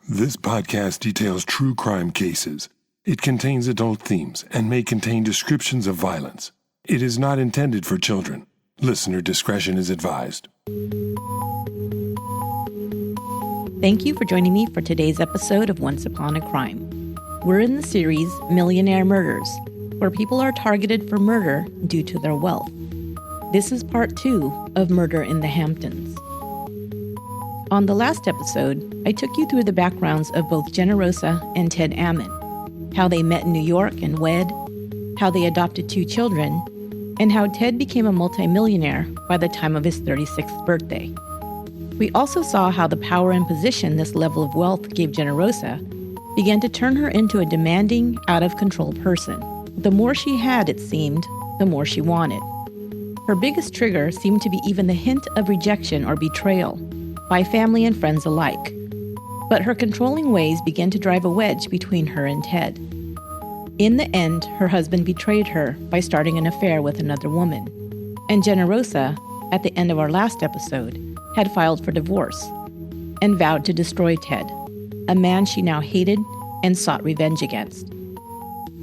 This podcast details true crime cases. It contains adult themes and may contain descriptions of violence. It is not intended for children. Listener discretion is advised. Thank you for joining me for today's episode of Once Upon a Crime. We're in the series Millionaire Murders, where people are targeted for murder due to their wealth. This is part 2 of Murder in the Hamptons. On the last episode, I took you through the backgrounds of both Generosa and Ted Ammon, how they met in New York and wed, how they adopted 2 children, and how Ted became a multimillionaire by the time of his 36th birthday. We also saw how the power and position this level of wealth gave Generosa began to turn her into a demanding, out-of-control person. The more she had, it seemed, the more she wanted. Her biggest trigger seemed to be even the hint of rejection or betrayal by family and friends alike. But her controlling ways began to drive a wedge between her and Ted. In the end, her husband betrayed her by starting an affair with another woman. And Generosa, at the end of our last episode, had filed for divorce and vowed to destroy Ted, a man she now hated and sought revenge against.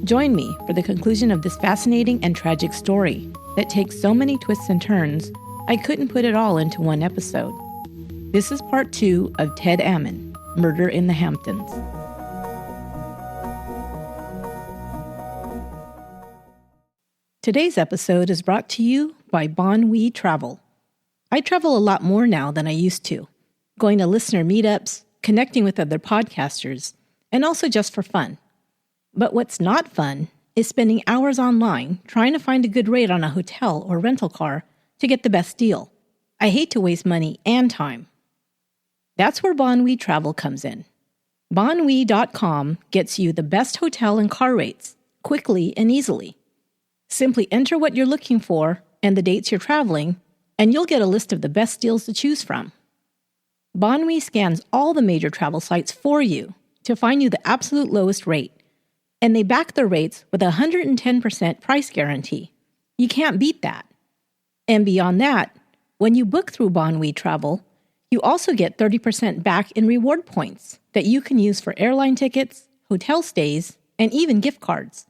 Join me for the conclusion of this fascinating and tragic story that takes so many twists and turns, I couldn't put it all into one episode. This is part 2 of Ted Ammon, Murder in the Hamptons. Today's episode is brought to you by Bon We Travel. I travel a lot more now than I used to, going to listener meetups, connecting with other podcasters, and also just for fun. But what's not fun is spending hours online trying to find a good rate on a hotel or rental car to get the best deal. I hate to waste money and time. That's where Bon We Travel comes in. BonWe.com gets you the best hotel and car rates, quickly and easily. Simply enter what you're looking for and the dates you're traveling, and you'll get a list of the best deals to choose from. Bon We scans all the major travel sites for you to find you the absolute lowest rate, and they back their rates with a 110% price guarantee. You can't beat that. And beyond that, when you book through Bon We Travel, you also get 30% back in reward points that you can use for airline tickets, hotel stays, and even gift cards.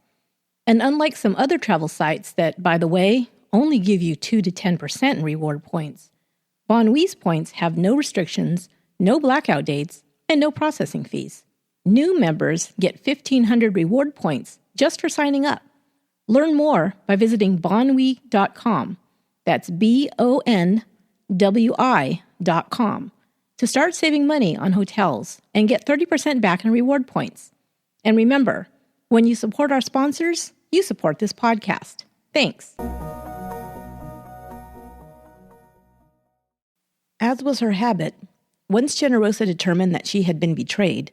And unlike some other travel sites that, by the way, only give you 2 to 10% in reward points, Bon We's points have no restrictions, no blackout dates, and no processing fees. New members get 1,500 reward points just for signing up. Learn more by visiting bonwe.com. That's BONWI.com to start saving money on hotels and get 30% back in reward points. And remember, when you support our sponsors, you support this podcast. Thanks. As was her habit, once Generosa determined that she had been betrayed,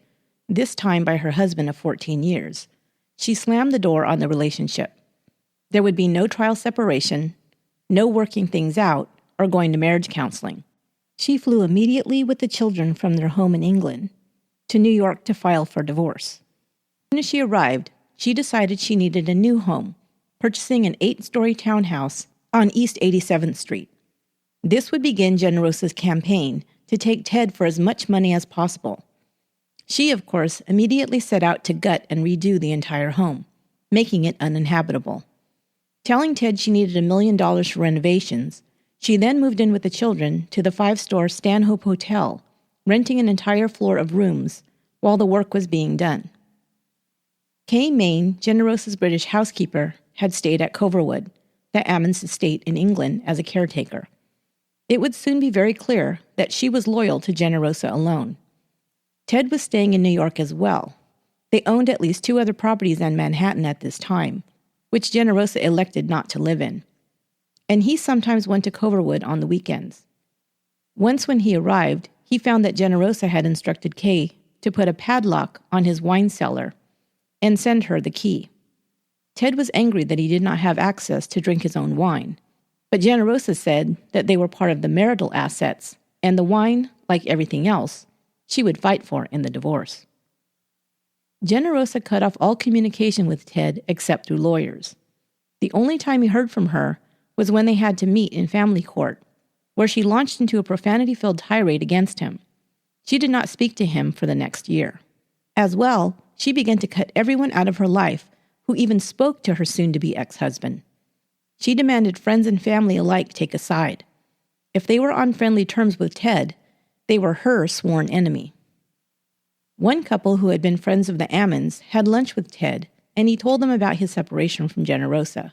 this time by her husband of 14 years, she slammed the door on the relationship. There would be no trial separation, no working things out, or going to marriage counseling. She flew immediately with the children from their home in England to New York to file for divorce. As soon as she arrived, she decided she needed a new home, purchasing an 8-story townhouse on East 87th Street. This would begin Generosa's campaign to take Ted for as much money as possible. She, of course, immediately set out to gut and redo the entire home, making it uninhabitable. Telling Ted she needed $1 million for renovations, she then moved in with the children to the 5-star Stanhope Hotel, renting an entire floor of rooms while the work was being done. Kay Main, Generosa's British housekeeper, had stayed at Coverwood, the Ammon's estate in England, as a caretaker. It would soon be very clear that she was loyal to Generosa alone. Ted was staying in New York as well. They owned at least 2 other properties in Manhattan at this time, which Generosa elected not to live in. And he sometimes went to Coverwood on the weekends. Once when he arrived, he found that Generosa had instructed Kay to put a padlock on his wine cellar and send her the key. Ted was angry that he did not have access to drink his own wine, but Generosa said that they were part of the marital assets, and the wine, like everything else, she would fight for in the divorce. Generosa cut off all communication with Ted except through lawyers. The only time he heard from her was when they had to meet in family court, where she launched into a profanity-filled tirade against him. She did not speak to him for the next year. As well, she began to cut everyone out of her life who even spoke to her soon-to-be ex-husband. She demanded friends and family alike take a side. If they were on friendly terms with Ted, they were her sworn enemy. One couple who had been friends of the Ammons had lunch with Ted, and he told them about his separation from Generosa.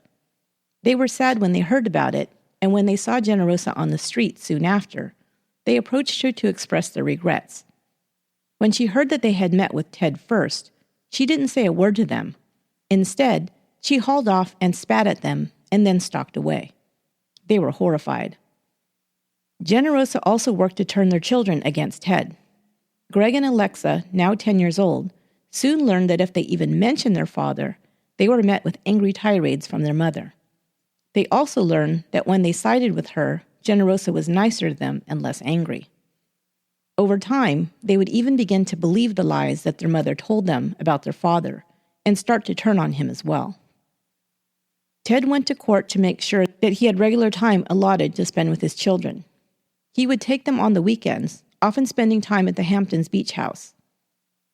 They were sad when they heard about it, and when they saw Generosa on the street soon after, they approached her to express their regrets. When she heard that they had met with Ted first, she didn't say a word to them. Instead, she hauled off and spat at them and then stalked away. They were horrified. Generosa also worked to turn their children against Ted. Greg and Alexa, now 10 years old, soon learned that if they even mentioned their father, they were met with angry tirades from their mother. They also learned that when they sided with her, Generosa was nicer to them and less angry. Over time, they would even begin to believe the lies that their mother told them about their father and start to turn on him as well. Ted went to court to make sure that he had regular time allotted to spend with his children. He would take them on the weekends, often spending time at the Hamptons beach house.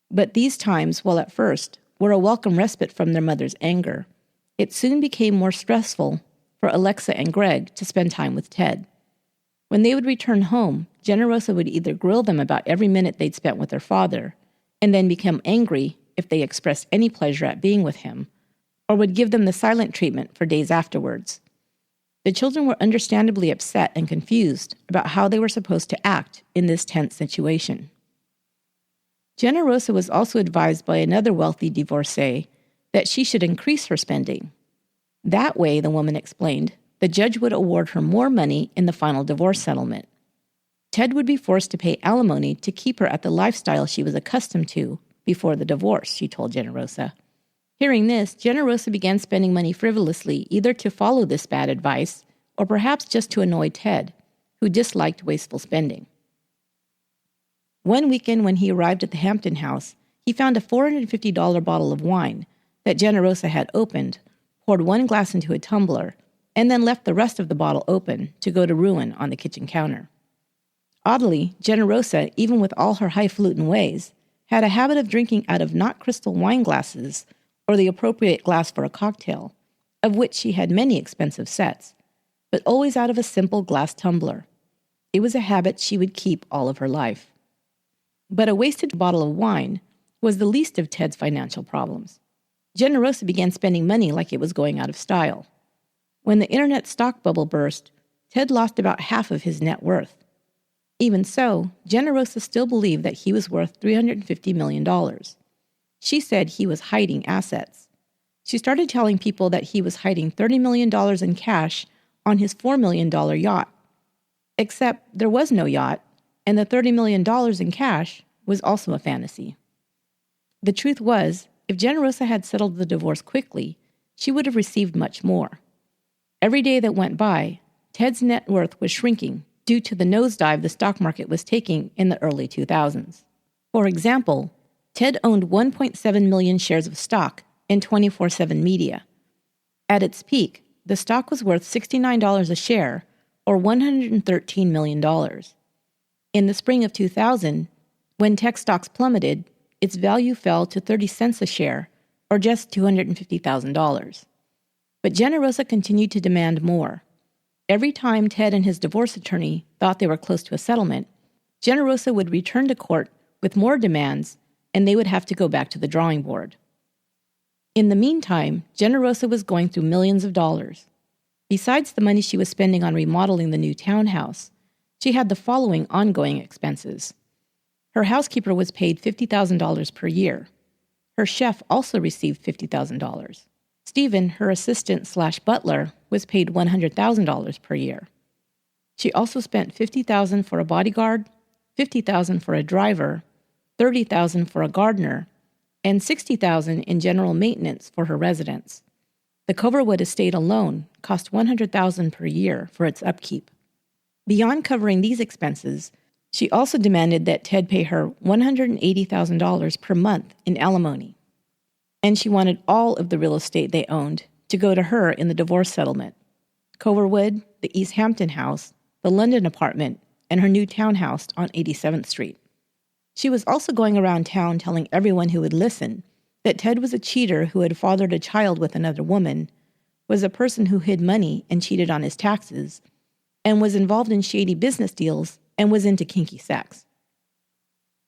But these times, while at first were a welcome respite from their mother's anger, it soon became more stressful for Alexa and Greg to spend time with Ted. When they would return home, Generosa would either grill them about every minute they'd spent with their father, and then become angry if they expressed any pleasure at being with him, or would give them the silent treatment for days afterwards. The children were understandably upset and confused about how they were supposed to act in this tense situation. Generosa was also advised by another wealthy divorcee that she should increase her spending. That way, the woman explained, the judge would award her more money in the final divorce settlement. Ted would be forced to pay alimony to keep her at the lifestyle she was accustomed to before the divorce, she told Generosa. Hearing this, Generosa began spending money frivolously, either to follow this bad advice or perhaps just to annoy Ted, who disliked wasteful spending. One weekend when he arrived at the Hampton house, he found a $450 bottle of wine that Generosa had opened, poured one glass into a tumbler, and then left the rest of the bottle open to go to ruin on the kitchen counter. Oddly, Generosa, even with all her highfalutin ways, had a habit of drinking out of not crystal wine glasses or the appropriate glass for a cocktail, of which she had many expensive sets, but always out of a simple glass tumbler. It was a habit she would keep all of her life. But a wasted bottle of wine was the least of Ted's financial problems. Generosa began spending money like it was going out of style. When the internet stock bubble burst, Ted lost about half of his net worth. Even so, Generosa still believed that he was worth $350 million. She said he was hiding assets. She started telling people that he was hiding $30 million in cash on his $4 million yacht. Except there was no yacht, and the $30 million in cash was also a fantasy. The truth was, if Generosa had settled the divorce quickly, she would have received much more. Every day that went by, Ted's net worth was shrinking due to the nosedive the stock market was taking in the early 2000s. For example, Ted owned 1.7 million shares of stock in 24/7 Media. At its peak, the stock was worth $69 a share, or $113 million. In the spring of 2000, when tech stocks plummeted, its value fell to 30 cents a share, or just $250,000. But Generosa continued to demand more. Every time Ted and his divorce attorney thought they were close to a settlement, Generosa would return to court with more demands, and they would have to go back to the drawing board. In the meantime, Generosa was going through millions of dollars. Besides the money she was spending on remodeling the new townhouse, she had the following ongoing expenses. Her housekeeper was paid $50,000 per year. Her chef also received $50,000. Stephen, her assistant/butler, was paid $100,000 per year. She also spent $50,000 for a bodyguard, $50,000 for a driver, $30,000 for a gardener, and $60,000 in general maintenance for her residence. The Coverwood estate alone cost $100,000 per year for its upkeep. Beyond covering these expenses, she also demanded that Ted pay her $180,000 per month in alimony. And she wanted all of the real estate they owned to go to her in the divorce settlement: Coverwood, the East Hampton house, the London apartment, and her new townhouse on 87th Street. She was also going around town telling everyone who would listen that Ted was a cheater who had fathered a child with another woman, was a person who hid money and cheated on his taxes, and was involved in shady business deals and was into kinky sex.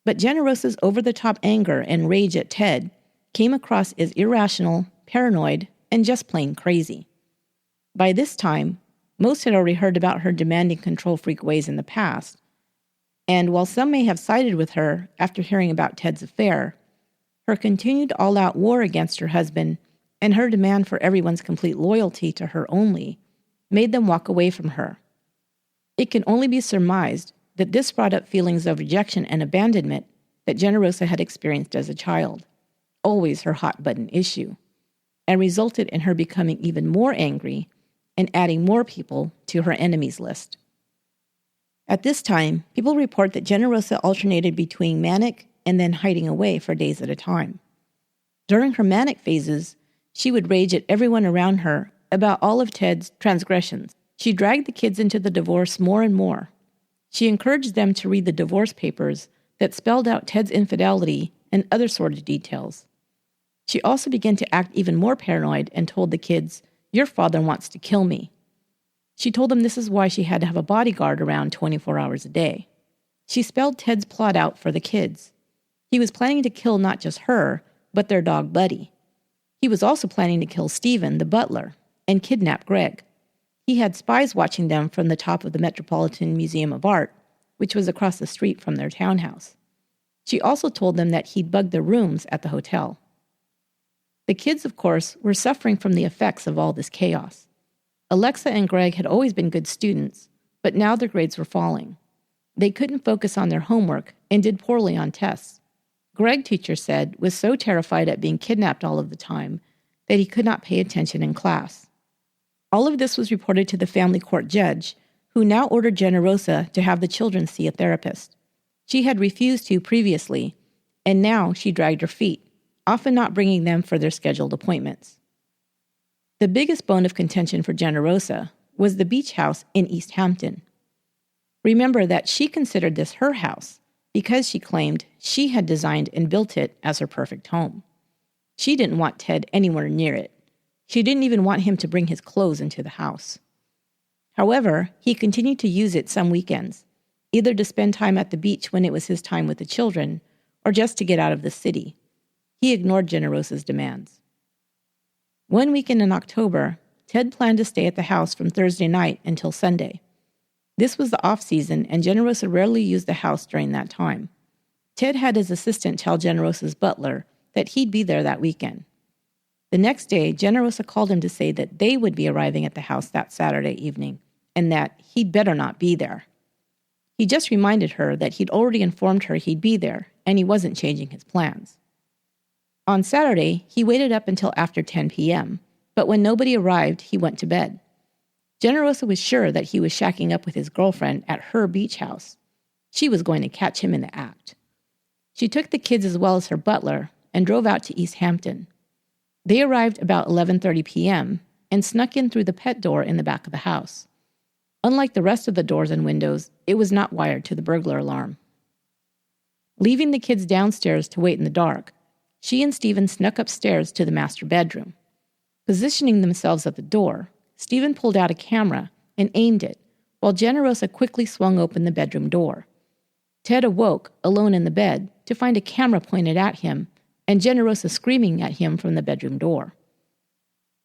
But Generosa's over-the-top anger and rage at Ted came across as irrational, paranoid, and just plain crazy. By this time, most had already heard about her demanding control freak ways in the past, and while some may have sided with her after hearing about Ted's affair, her continued all-out war against her husband and her demand for everyone's complete loyalty to her only made them walk away from her. It can only be surmised that this brought up feelings of rejection and abandonment that Generosa had experienced as a child, always her hot-button issue, and resulted in her becoming even more angry and adding more people to her enemies list. At this time, people report that Generosa alternated between manic and then hiding away for days at a time. During her manic phases, she would rage at everyone around her about all of Ted's transgressions. She dragged the kids into the divorce more and more. She encouraged them to read the divorce papers that spelled out Ted's infidelity and other sordid details. She also began to act even more paranoid and told the kids, "Your father wants to kill me." She told them this is why she had to have a bodyguard around 24 hours a day. She spelled Ted's plot out for the kids. He was planning to kill not just her, but their dog Buddy. He was also planning to kill Stephen, the butler, and kidnap Greg. He had spies watching them from the top of the Metropolitan Museum of Art, which was across the street from their townhouse. She also told them that he'd bugged their rooms at the hotel. The kids, of course, were suffering from the effects of all this chaos. Alexa and Greg had always been good students, but now their grades were falling. They couldn't focus on their homework and did poorly on tests. Greg, teacher said, was so terrified at being kidnapped all of the time that he could not pay attention in class. All of this was reported to the family court judge, who now ordered Generosa to have the children see a therapist. She had refused to previously, and now she dragged her feet, often not bringing them for their scheduled appointments. The biggest bone of contention for Generosa was the beach house in East Hampton. Remember that she considered this her house because she claimed she had designed and built it as her perfect home. She didn't want Ted anywhere near it. She didn't even want him to bring his clothes into the house. However, he continued to use it some weekends, either to spend time at the beach when it was his time with the children, or just to get out of the city. He ignored Generosa's demands. One weekend in October, Ted planned to stay at the house from Thursday night until Sunday. This was the off-season, and Generosa rarely used the house during that time. Ted had his assistant tell Generosa's butler that he'd be there that weekend. The next day, Generosa called him to say that they would be arriving at the house that Saturday evening, and that he'd better not be there. He just reminded her that he'd already informed her he'd be there, and he wasn't changing his plans. On Saturday, he waited up until after 10 p.m., but when nobody arrived, he went to bed. Generosa was sure that he was shacking up with his girlfriend at her beach house. She was going to catch him in the act. She took the kids as well as her butler and drove out to East Hampton. They arrived about 11:30 p.m. and snuck in through the pet door in the back of the house. Unlike the rest of the doors and windows, it was not wired to the burglar alarm. Leaving the kids downstairs to wait in the dark, she and Stephen snuck upstairs to the master bedroom. Positioning themselves at the door, Stephen pulled out a camera and aimed it, while Generosa quickly swung open the bedroom door. Ted awoke, alone in the bed, to find a camera pointed at him and Generosa screaming at him from the bedroom door.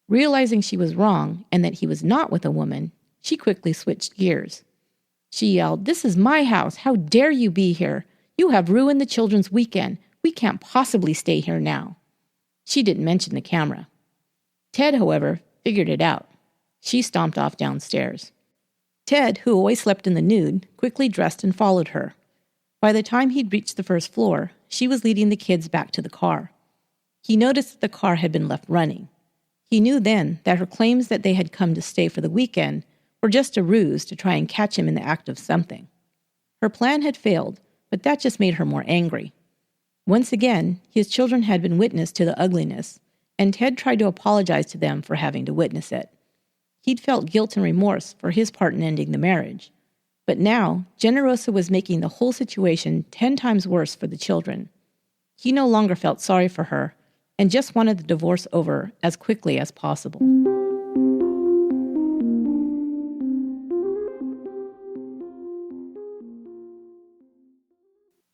Realizing she was wrong and that he was not with a woman, she quickly switched gears. She yelled, "This is my house. How dare you be here? You have ruined the children's weekend. We can't possibly stay here now." She didn't mention the camera. Ted, however, figured it out. She stomped off downstairs. Ted, who always slept in the nude, quickly dressed and followed her. By the time he'd reached the first floor, she was leading the kids back to the car. He noticed that the car had been left running. He knew then that her claims that they had come to stay for the weekend were just a ruse to try and catch him in the act of something. Her plan had failed, but that just made her more angry. Once again, his children had been witness to the ugliness, and Ted tried to apologize to them for having to witness it. He'd felt guilt and remorse for his part in ending the marriage, But now, Generosa was making the whole situation 10 times worse for the children. He no longer felt sorry for her and just wanted the divorce over as quickly as possible.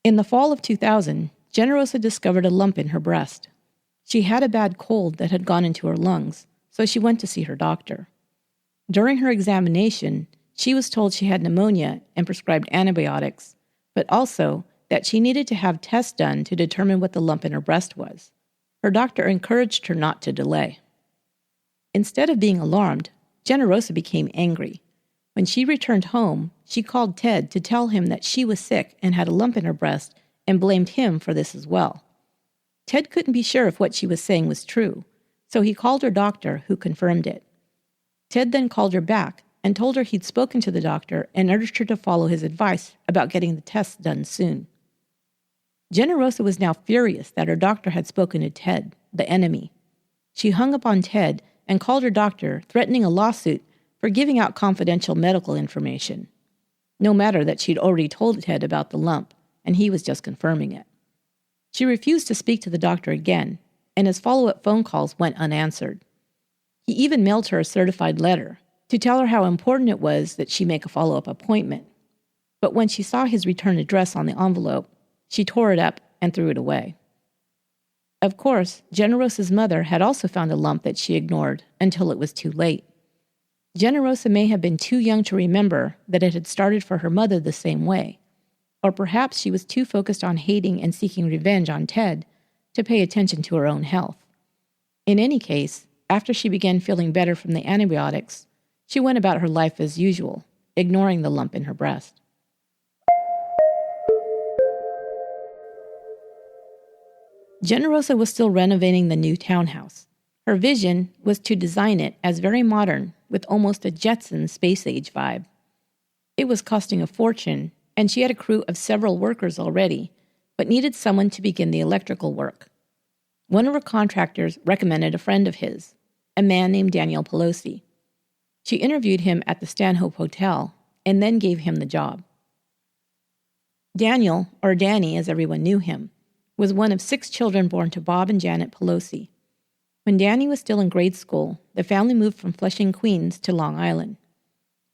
In the fall of 2000, Generosa discovered a lump in her breast. She had a bad cold that had gone into her lungs, so she went to see her doctor. During her examination, she was told she had pneumonia and prescribed antibiotics, but also that she needed to have tests done to determine what the lump in her breast was. Her doctor encouraged her not to delay. Instead of being alarmed, Generosa became angry. When she returned home, she called Ted to tell him that she was sick and had a lump in her breast and blamed him for this as well. Ted couldn't be sure if what she was saying was true, so he called her doctor, who confirmed it. Ted then called her back and told her he'd spoken to the doctor and urged her to follow his advice about getting the tests done soon. Generosa was now furious that her doctor had spoken to Ted, the enemy. She hung up on Ted and called her doctor, threatening a lawsuit for giving out confidential medical information. No matter that she'd already told Ted about the lump, and he was just confirming it. She refused to speak to the doctor again, and his follow-up phone calls went unanswered. He even mailed her a certified letter to tell her how important it was that she make a follow-up appointment. But when she saw his return address on the envelope, she tore it up and threw it away. Of course, Generosa's mother had also found a lump that she ignored until it was too late. Generosa may have been too young to remember that it had started for her mother the same way, or perhaps she was too focused on hating and seeking revenge on Ted to pay attention to her own health. In any case, after she began feeling better from the antibiotics, she went about her life as usual, ignoring the lump in her breast. Generosa was still renovating the new townhouse. Her vision was to design it as very modern, with almost a Jetsons space-age vibe. It was costing a fortune, and she had a crew of several workers already, but needed someone to begin the electrical work. One of her contractors recommended a friend of his, a man named Daniel Pelosi. She interviewed him at the Stanhope Hotel and then gave him the job. Daniel, or Danny as everyone knew him, was one of 6 children born to Bob and Janet Pelosi. When Danny was still in grade school, the family moved from Flushing, Queens to Long Island.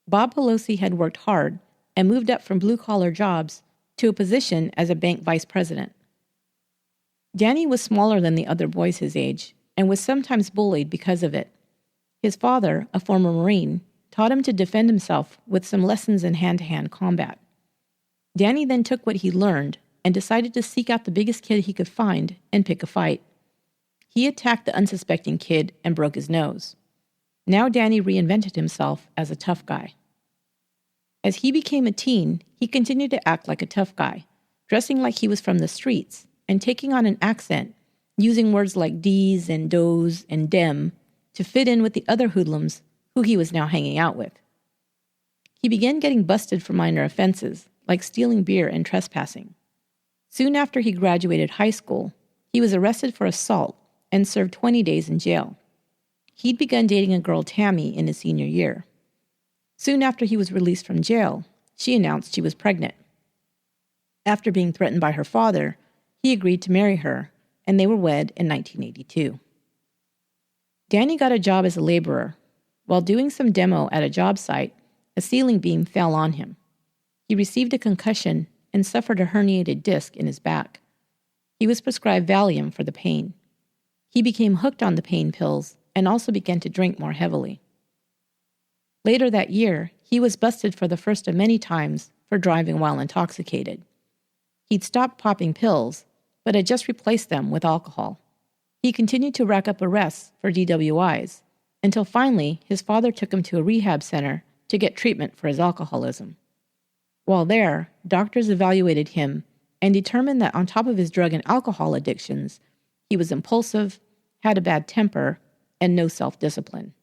Bob Pelosi had worked hard and moved up from blue-collar jobs to a position as a bank vice president. Danny was smaller than the other boys his age and was sometimes bullied because of it. His father, a former Marine, taught him to defend himself with some lessons in hand-to-hand combat. Danny then took what he learned and decided to seek out the biggest kid he could find and pick a fight. He attacked the unsuspecting kid and broke his nose. Now Danny reinvented himself as a tough guy. As he became a teen, he continued to act like a tough guy, dressing like he was from the streets and taking on an accent, using words like D's and does and dem to fit in with the other hoodlums who he was now hanging out with. He began getting busted for minor offenses, like stealing beer and trespassing. Soon after he graduated high school, he was arrested for assault and served 20 days in jail. He'd begun dating a girl, Tammy, in his senior year. Soon after he was released from jail, she announced she was pregnant. After being threatened by her father, he agreed to marry her, and they were wed in 1982. Danny got a job as a laborer. While doing some demo at a job site, a ceiling beam fell on him. He received a concussion and suffered a herniated disc in his back. He was prescribed Valium for the pain. He became hooked on the pain pills and also began to drink more heavily. Later that year, he was busted for the first of many times for driving while intoxicated. He'd stopped popping pills, but had just replaced them with alcohol. He continued to rack up arrests for DWIs, until finally his father took him to a rehab center to get treatment for his alcoholism. While there, doctors evaluated him and determined that on top of his drug and alcohol addictions, he was impulsive, had a bad temper, and no self-discipline.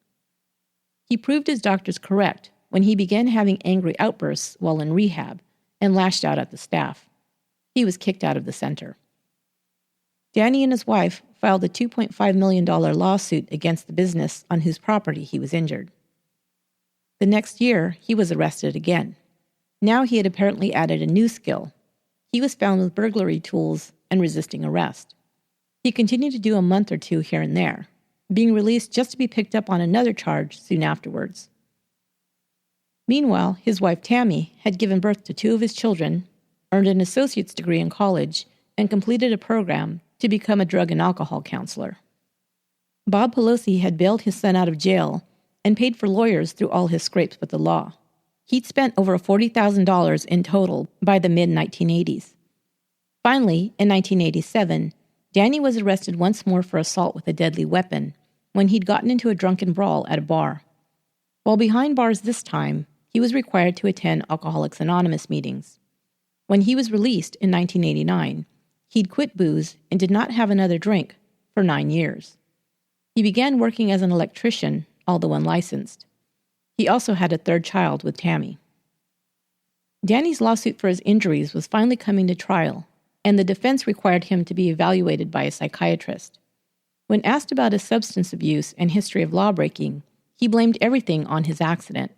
He proved his doctors correct when he began having angry outbursts while in rehab and lashed out at the staff. He was kicked out of the center. Danny and his wife filed a $2.5 million lawsuit against the business on whose property he was injured. The next year, he was arrested again. Now he had apparently added a new skill. He was found with burglary tools and resisting arrest. He continued to do a month or two here and there, being released just to be picked up on another charge soon afterwards. Meanwhile, his wife Tammy had given birth to 2 of his children, earned an associate's degree in college, and completed a program to become a drug and alcohol counselor. Bob Pelosi had bailed his son out of jail and paid for lawyers through all his scrapes with the law. He'd spent over $40,000 in total by the mid-1980s. Finally, in 1987, Danny was arrested once more for assault with a deadly weapon when he'd gotten into a drunken brawl at a bar. While behind bars this time, he was required to attend Alcoholics Anonymous meetings. When he was released in 1989, he'd quit booze and did not have another drink for 9 years. He began working as an electrician, although unlicensed. He also had a 3rd child with Tammy. Danny's lawsuit for his injuries was finally coming to trial, and the defense required him to be evaluated by a psychiatrist. When asked about his substance abuse and history of lawbreaking, he blamed everything on his accident.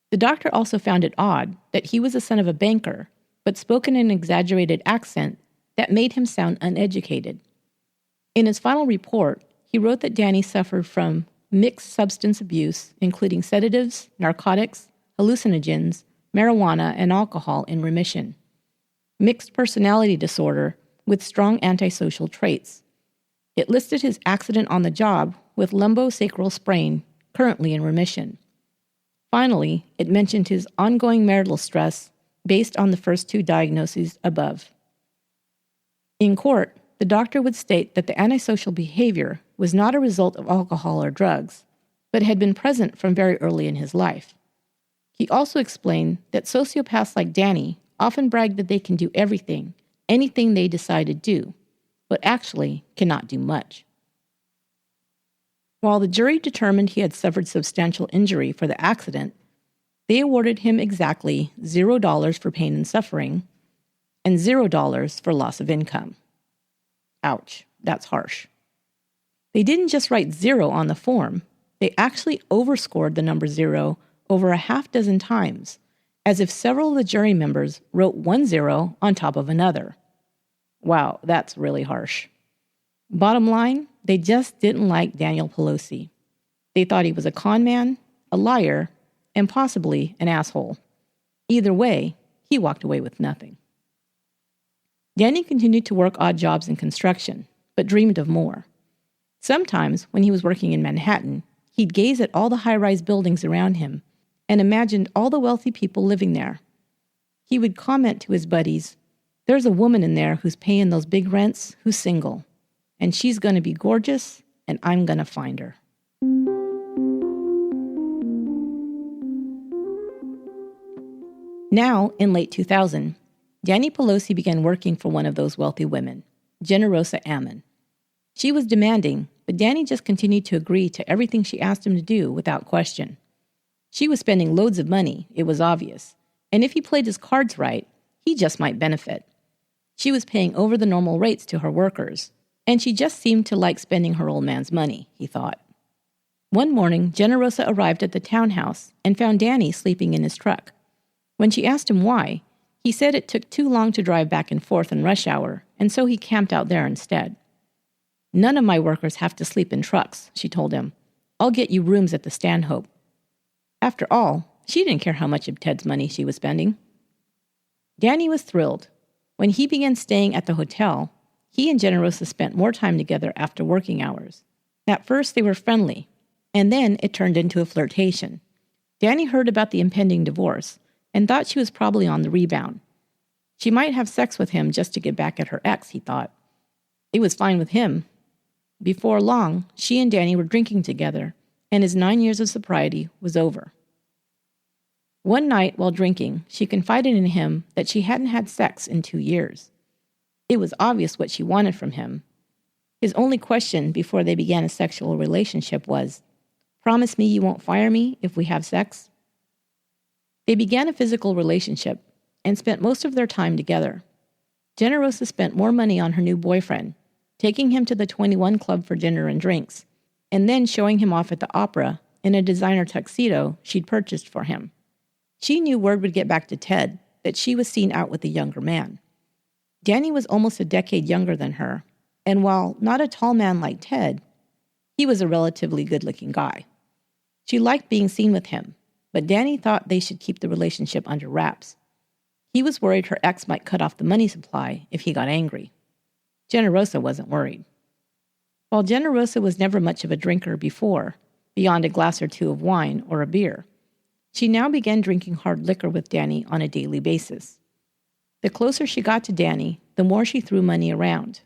The doctor also found it odd that he was the son of a banker, but spoke in an exaggerated accent that made him sound uneducated. In his final report, he wrote that Danny suffered from mixed substance abuse, including sedatives, narcotics, hallucinogens, marijuana, and alcohol in remission. Mixed personality disorder with strong antisocial traits. It listed his accident on the job with lumbosacral sprain, currently in remission. Finally, it mentioned his ongoing marital stress based on the first 2 diagnoses above. In court, the doctor would state that the antisocial behavior was not a result of alcohol or drugs, but had been present from very early in his life. He also explained that sociopaths like Danny often brag that they can do everything, anything they decide to do, but actually cannot do much. While the jury determined he had suffered substantial injury for the accident, they awarded him exactly $0 for pain and suffering and $0 for loss of income. Ouch, that's harsh. They didn't just write 0 on the form, they actually overscored the number 0 over a half dozen times, as if several of the jury members wrote 1 0 on top of another. Wow, that's really harsh. Bottom line, they just didn't like Daniel Pelosi. They thought he was a con man, a liar, and possibly an asshole. Either way, he walked away with nothing. Danny continued to work odd jobs in construction, but dreamed of more. Sometimes, when he was working in Manhattan, he'd gaze at all the high-rise buildings around him and imagined all the wealthy people living there. He would comment to his buddies, "There's a woman in there who's paying those big rents who's single, and she's going to be gorgeous, and I'm going to find her." Now, in late 2000, Danny Pelosi began working for one of those wealthy women, Generosa Ammon. She was demanding, but Danny just continued to agree to everything she asked him to do without question. She was spending loads of money, it was obvious, and if he played his cards right, he just might benefit. She was paying over the normal rates to her workers, and she just seemed to like spending her old man's money, he thought. One morning, Generosa arrived at the townhouse and found Danny sleeping in his truck. When she asked him why, he said it took too long to drive back and forth in rush hour, and so he camped out there instead. "None of my workers have to sleep in trucks," she told him. "I'll get you rooms at the Stanhope." After all, she didn't care how much of Ted's money she was spending. Danny was thrilled. When he began staying at the hotel, he and Generosa spent more time together after working hours. At first, they were friendly, and then it turned into a flirtation. Danny heard about the impending divorce and thought she was probably on the rebound. She might have sex with him just to get back at her ex, he thought. It was fine with him. Before long, she and Danny were drinking together, and his 9 years of sobriety was over. One night, while drinking, she confided in him that she hadn't had sex in 2 years. It was obvious what she wanted from him. His only question before they began a sexual relationship was, "Promise me you won't fire me if we have sex?" They began a physical relationship and spent most of their time together. Generosa spent more money on her new boyfriend, taking him to the 21 Club for dinner and drinks, and then showing him off at the opera in a designer tuxedo she'd purchased for him. She knew word would get back to Ted that she was seen out with a younger man. Danny was almost a decade younger than her, and while not a tall man like Ted, he was a relatively good-looking guy. She liked being seen with him, but Danny thought they should keep the relationship under wraps. He was worried her ex might cut off the money supply if he got angry. Generosa wasn't worried. While Generosa was never much of a drinker before, beyond a glass or two of wine or a beer, she now began drinking hard liquor with Danny on a daily basis. The closer she got to Danny, the more she threw money around.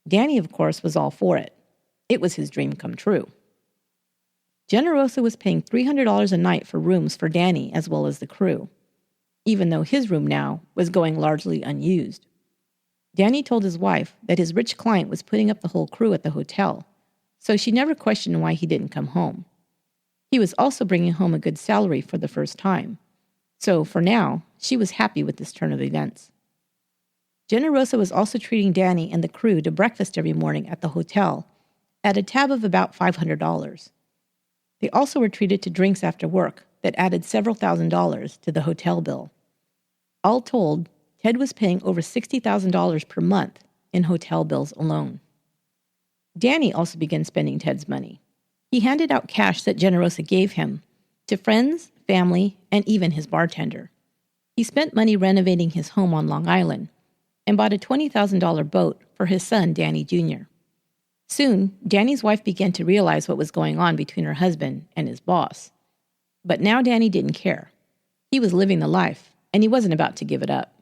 Danny, of course, was all for it. It was his dream come true. Generosa was paying $300 a night for rooms for Danny as well as the crew, even though his room now was going largely unused. Danny told his wife that his rich client was putting up the whole crew at the hotel, so she never questioned why he didn't come home. He was also bringing home a good salary for the first time, so for now, she was happy with this turn of events. Generosa was also treating Danny and the crew to breakfast every morning at the hotel at a tab of about $500. They also were treated to drinks after work that added several $1,000s to the hotel bill. All told, Ted was paying over $60,000 per month in hotel bills alone. Danny also began spending Ted's money. He handed out cash that Generosa gave him to friends, family, and even his bartender. He spent money renovating his home on Long Island and bought a $20,000 boat for his son, Danny Jr. Soon, Danny's wife began to realize what was going on between her husband and his boss. But now Danny didn't care. He was living the life, and he wasn't about to give it up.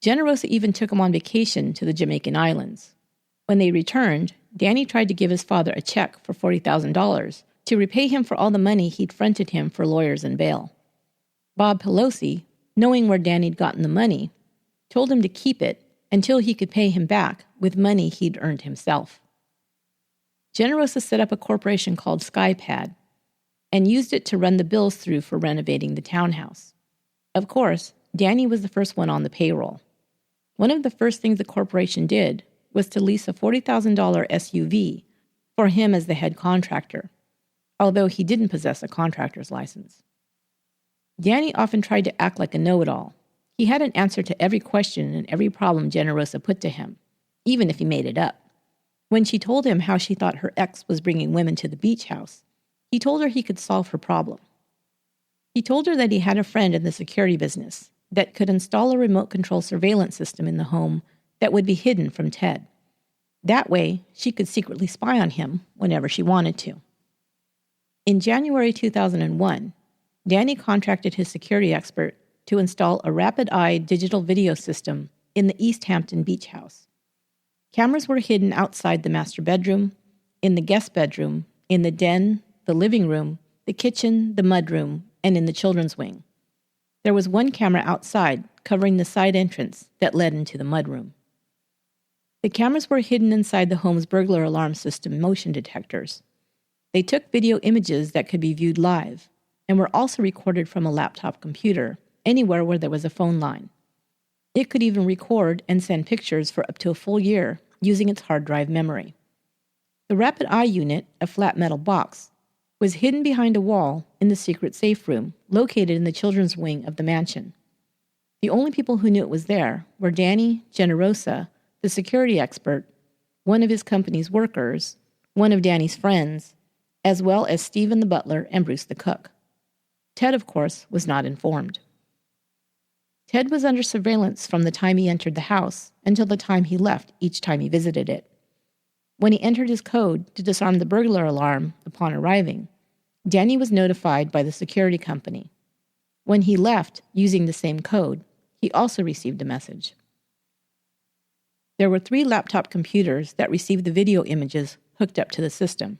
Generosa even took him on vacation to the Jamaican Islands. When they returned, Danny tried to give his father a check for $40,000 to repay him for all the money he'd fronted him for lawyers and bail. Bob Pelosi, knowing where Danny'd gotten the money, told him to keep it until he could pay him back with money he'd earned himself. Generosa set up a corporation called SkyPad and used it to run the bills through for renovating the townhouse. Of course, Danny was the first one on the payroll. One of the first things the corporation did was to lease a $40,000 SUV for him as the head contractor, although he didn't possess a contractor's license. Danny often tried to act like a know-it-all. He had an answer to every question and every problem Generosa put to him, even if he made it up. When she told him how she thought her ex was bringing women to the beach house, he told her he could solve her problem. He told her that he had a friend in the security business that could install a remote control surveillance system in the home that would be hidden from Ted. That way, she could secretly spy on him whenever she wanted to. In January 2001, Danny contracted his security expert to install a rapid-eye digital video system in the East Hampton beach house. Cameras were hidden outside the master bedroom, in the guest bedroom, in the den, the living room, the kitchen, the mudroom, and in the children's wing. There was one camera outside covering the side entrance that led into the mudroom. The cameras were hidden inside the home's burglar alarm system motion detectors. They took video images that could be viewed live and were also recorded from a laptop computer anywhere where there was a phone line. It could even record and send pictures for up to a full year using its hard drive memory. The Rapid Eye unit, a flat metal box, was hidden behind a wall in the secret safe room located in the children's wing of the mansion. The only people who knew it was there were Danny, Generosa, the security expert, one of his company's workers, one of Danny's friends, as well as Stephen the butler and Bruce the cook. Ted, of course, was not informed. Ted was under surveillance from the time he entered the house until the time he left each time he visited it. When he entered his code to disarm the burglar alarm upon arriving, Danny was notified by the security company. When he left using the same code, he also received a message. There were 3 laptop computers that received the video images hooked up to the system.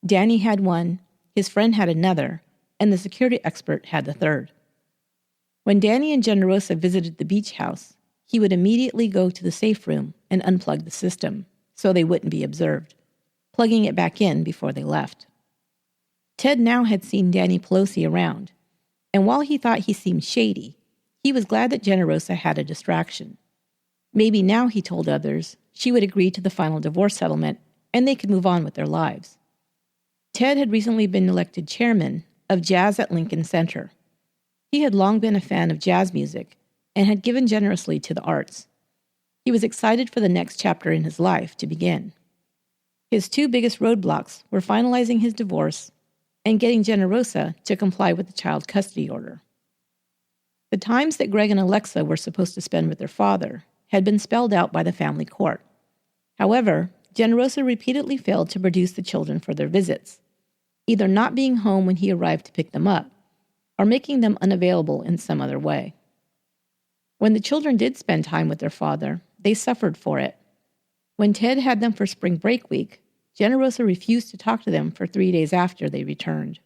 Danny had one, his friend had another, and the security expert had the third. When Danny and Generosa visited the beach house, he would immediately go to the safe room and unplug the system so they wouldn't be observed, plugging it back in before they left. Ted now had seen Danny Pelosi around, and while he thought he seemed shady, he was glad that Generosa had a distraction. Maybe now, he told others, she would agree to the final divorce settlement and they could move on with their lives. Ted had recently been elected chairman of Jazz at Lincoln Center. He had long been a fan of jazz music and had given generously to the arts. He was excited for the next chapter in his life to begin. His two biggest roadblocks were finalizing his divorce and getting Generosa to comply with the child custody order. The times that Greg and Alexa were supposed to spend with their father had been spelled out by the family court. However, Generosa repeatedly failed to produce the children for their visits, either not being home when he arrived to pick them up or making them unavailable in some other way. When the children did spend time with their father, they suffered for it. When Ted had them for spring break week, Generosa refused to talk to them for 3 days after they returned.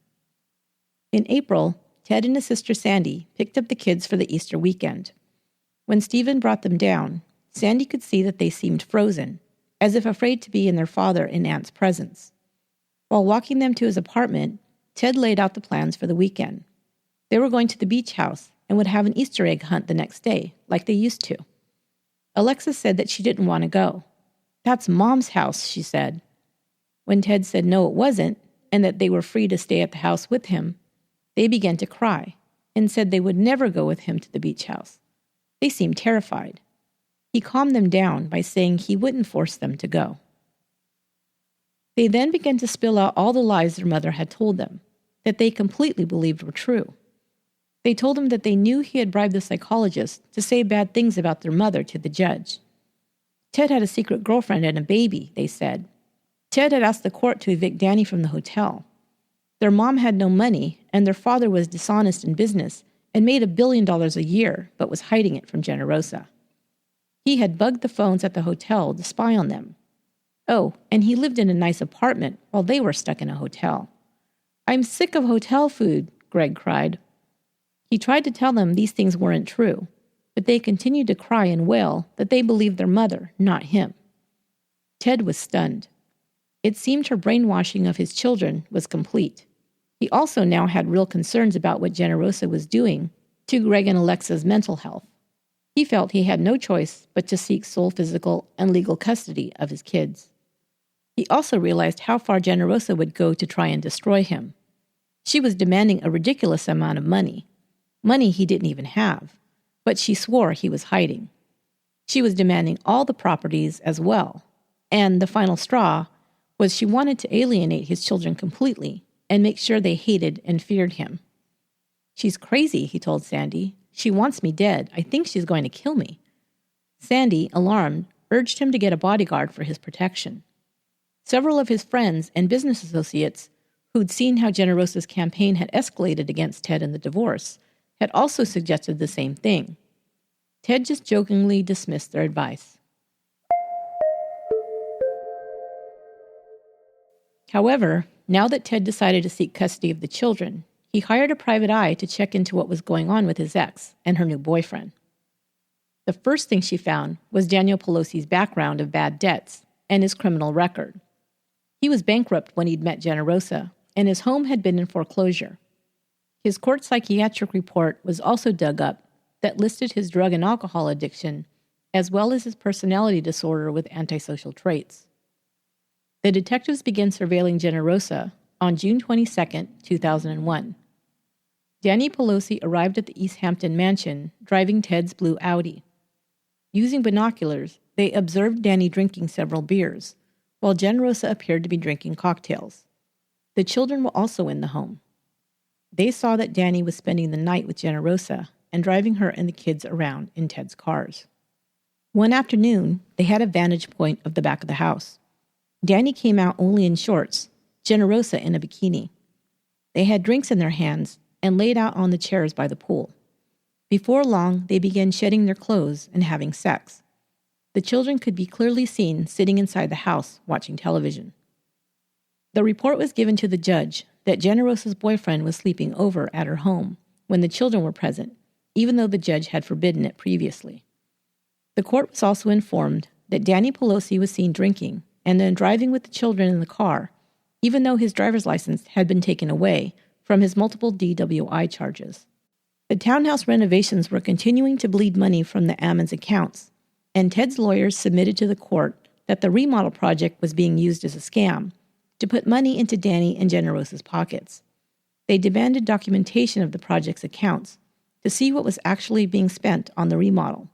In April, Ted and his sister Sandy picked up the kids for the Easter weekend. When Stephen brought them down, Sandy could see that they seemed frozen, as if afraid to be in their father and aunt's presence. While walking them to his apartment, Ted laid out the plans for the weekend. They were going to the beach house and would have an Easter egg hunt the next day, like they used to. Alexa said that she didn't want to go. "That's Mom's house," she said. When Ted said no, it wasn't, and that they were free to stay at the house with him, they began to cry and said they would never go with him to the beach house. They seemed terrified. He calmed them down by saying he wouldn't force them to go. They then began to spill out all the lies their mother had told them, that they completely believed were true. They told him that they knew he had bribed the psychologist to say bad things about their mother to the judge. Ted had a secret girlfriend and a baby, they said. Ted had asked the court to evict Danny from the hotel. Their mom had no money, and their father was dishonest in business and made $1 billion a year, but was hiding it from Generosa. He had bugged the phones at the hotel to spy on them. Oh, and he lived in a nice apartment while they were stuck in a hotel. "I'm sick of hotel food," Greg cried. He tried to tell them these things weren't true, but they continued to cry and wail that they believed their mother, not him. Ted was stunned. It seemed her brainwashing of his children was complete. He also now had real concerns about what Generosa was doing to Greg and Alexa's mental health. He felt he had no choice but to seek sole physical and legal custody of his kids. He also realized how far Generosa would go to try and destroy him. She was demanding a ridiculous amount of money he didn't even have, but she swore he was hiding. She was demanding all the properties as well, and the final straw was she wanted to alienate his children completely and make sure they hated and feared him. "She's crazy," he told Sandy. "She wants me dead. I think she's going to kill me." Sandy, alarmed, urged him to get a bodyguard for his protection. Several of his friends and business associates who'd seen how Generosa's campaign had escalated against Ted in the divorce had also suggested the same thing. Ted just jokingly dismissed their advice. However, now that Ted decided to seek custody of the children, he hired a private eye to check into what was going on with his ex and her new boyfriend. The first thing she found was Daniel Pelosi's background of bad debts and his criminal record. He was bankrupt when he'd met Generosa, and his home had been in foreclosure. His court psychiatric report was also dug up that listed his drug and alcohol addiction, as well as his personality disorder with antisocial traits. The detectives began surveilling Generosa on June 22, 2001. Danny Pelosi arrived at the East Hampton mansion, driving Ted's blue Audi. Using binoculars, they observed Danny drinking several beers, while Generosa appeared to be drinking cocktails. The children were also in the home. They saw that Danny was spending the night with Generosa and driving her and the kids around in Ted's cars. One afternoon, they had a vantage point of the back of the house. Danny came out only in shorts, Generosa in a bikini. They had drinks in their hands and laid out on the chairs by the pool. Before long, they began shedding their clothes and having sex. The children could be clearly seen sitting inside the house watching television. The report was given to the judge that Generosa's boyfriend was sleeping over at her home when the children were present, even though the judge had forbidden it previously. The court was also informed that Danny Pelosi was seen drinking and then driving with the children in the car, even though his driver's license had been taken away from his multiple DWI charges. The townhouse renovations were continuing to bleed money from the Ammon's accounts, and Ted's lawyers submitted to the court that the remodel project was being used as a scam to put money into Danny and Generosa's pockets. They demanded documentation of the project's accounts to see what was actually being spent on the remodel.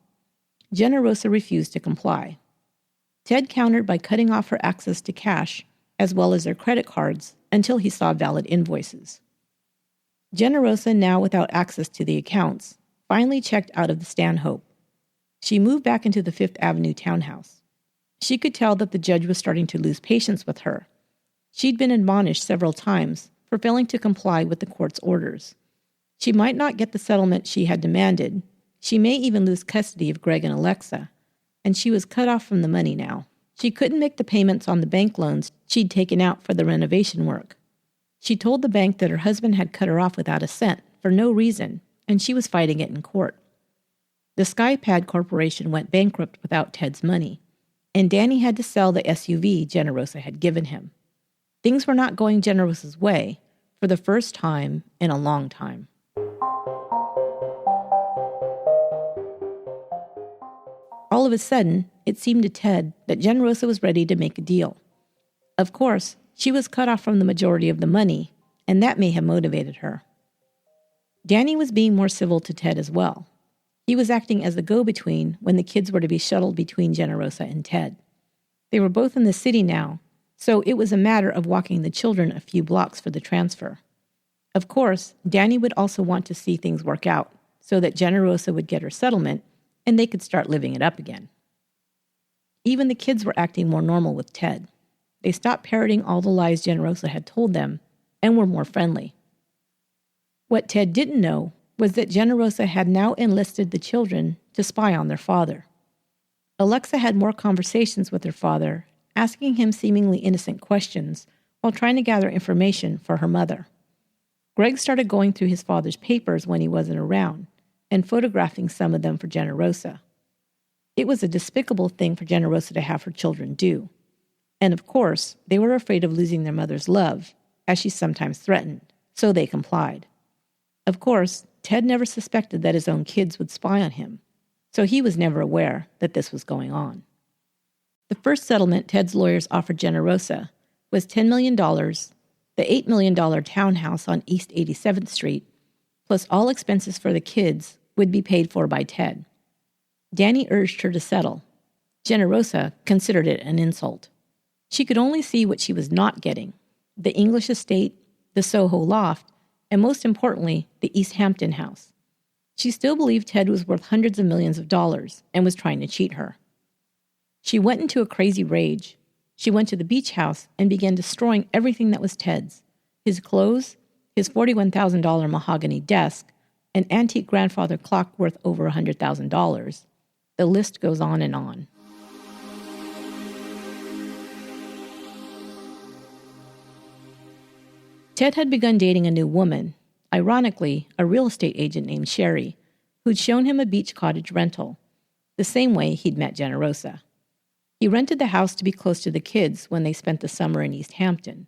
Generosa refused to comply. Ted countered by cutting off her access to cash, as well as their credit cards, until he saw valid invoices. Generosa, now without access to the accounts, finally checked out of the Stanhope. She moved back into the Fifth Avenue townhouse. She could tell that the judge was starting to lose patience with her. She'd been admonished several times for failing to comply with the court's orders. She might not get the settlement she had demanded. She may even lose custody of Greg and Alexa, and she was cut off from the money now. She couldn't make the payments on the bank loans she'd taken out for the renovation work. She told the bank that her husband had cut her off without a cent for no reason, and she was fighting it in court. The Skypad Corporation went bankrupt without Ted's money, and Danny had to sell the SUV Generosa had given him. Things were not going Generosa's way for the first time in a long time. All of a sudden, it seemed to Ted that Generosa was ready to make a deal. Of course, she was cut off from the majority of the money, and that may have motivated her. Danny was being more civil to Ted as well. He was acting as the go-between when the kids were to be shuttled between Generosa and Ted. They were both in the city now, so it was a matter of walking the children a few blocks for the transfer. Of course, Danny would also want to see things work out so that Generosa would get her settlement and they could start living it up again. Even the kids were acting more normal with Ted. They stopped parroting all the lies Generosa had told them and were more friendly. What Ted didn't know was that Generosa had now enlisted the children to spy on their father. Alexa had more conversations with her father, asking him seemingly innocent questions while trying to gather information for her mother. Greg started going through his father's papers when he wasn't around and photographing some of them for Generosa. It was a despicable thing for Generosa to have her children do. And of course, they were afraid of losing their mother's love, as she sometimes threatened, so they complied. Of course, Ted never suspected that his own kids would spy on him, so he was never aware that this was going on. The first settlement Ted's lawyers offered Generosa was $10 million, the $8 million townhouse on East 87th Street, plus all expenses for the kids would be paid for by Ted. Danny urged her to settle. Generosa considered it an insult. She could only see what she was not getting: the English estate, the Soho loft, and most importantly, the East Hampton house. She still believed Ted was worth hundreds of millions of dollars and was trying to cheat her. She went into a crazy rage. She went to the beach house and began destroying everything that was Ted's: his clothes, his $41,000 mahogany desk, an antique grandfather clock worth over $100,000. The list goes on and on. Ted had begun dating a new woman, ironically, a real estate agent named Sherry, who'd shown him a beach cottage rental, the same way he'd met Generosa. He rented the house to be close to the kids when they spent the summer in East Hampton.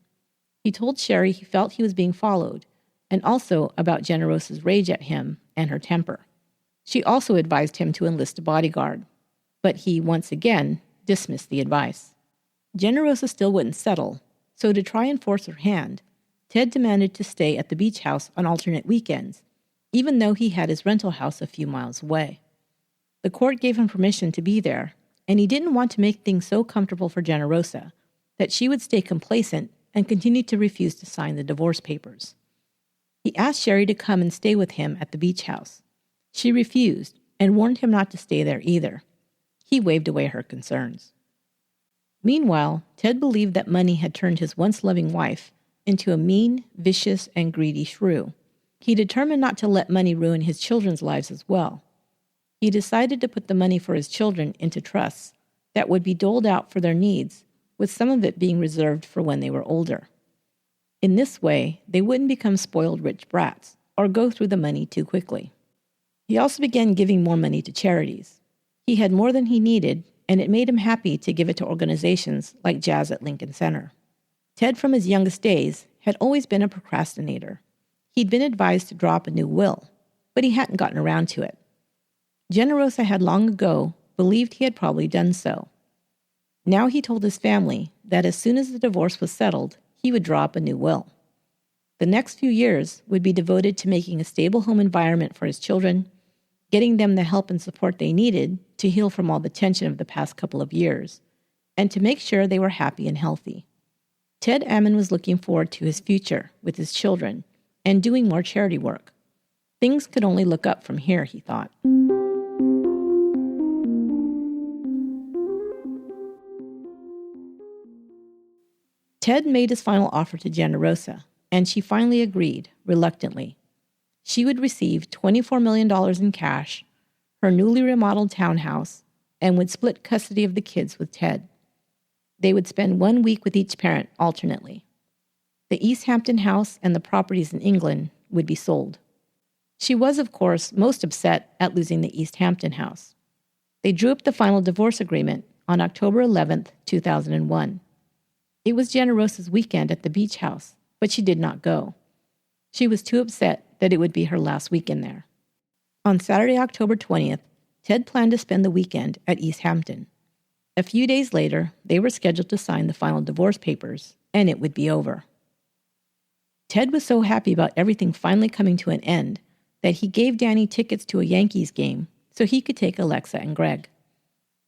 He told Sherry he felt he was being followed, and also about Generosa's rage at him and her temper. She also advised him to enlist a bodyguard, but he, once again, dismissed the advice. Generosa still wouldn't settle, so to try and force her hand, Ted demanded to stay at the beach house on alternate weekends, even though he had his rental house a few miles away. The court gave him permission to be there, and he didn't want to make things so comfortable for Generosa that she would stay complacent and continue to refuse to sign the divorce papers. He asked Sherry to come and stay with him at the beach house. She refused and warned him not to stay there either. He waved away her concerns. Meanwhile, Ted believed that money had turned his once loving wife into a mean, vicious, and greedy shrew. He determined not to let money ruin his children's lives as well. He decided to put the money for his children into trusts that would be doled out for their needs, with some of it being reserved for when they were older. In this way, they wouldn't become spoiled rich brats or go through the money too quickly. He also began giving more money to charities. He had more than he needed, and it made him happy to give it to organizations like Jazz at Lincoln Center. Ted, from his youngest days, had always been a procrastinator. He'd been advised to draw up a new will, but he hadn't gotten around to it. Generosa had long ago believed he had probably done so. Now he told his family that as soon as the divorce was settled, he would draw up a new will. the next few years would be devoted to making a stable home environment for his children, getting them the help and support they needed to heal from all the tension of the past couple of years, and to make sure they were happy and healthy. Ted Ammon was looking forward to his future with his children and doing more charity work. Things could only look up from here, he thought. Ted made his final offer to Generosa, and she finally agreed, reluctantly. She would receive $24 million in cash, her newly remodeled townhouse, and would split custody of the kids with Ted. They would spend 1 week with each parent alternately. The East Hampton house and the properties in England would be sold. She was, of course, most upset at losing the East Hampton house. They drew up the final divorce agreement on October 11th, 2001. It was Generosa's weekend at the beach house, but she did not go. She was too upset that it would be her last weekend there. On Saturday, October 20th, Ted planned to spend the weekend at East Hampton. A few days later, they were scheduled to sign the final divorce papers, and it would be over. Ted was so happy about everything finally coming to an end that he gave Danny tickets to a Yankees game so he could take Alexa and Greg.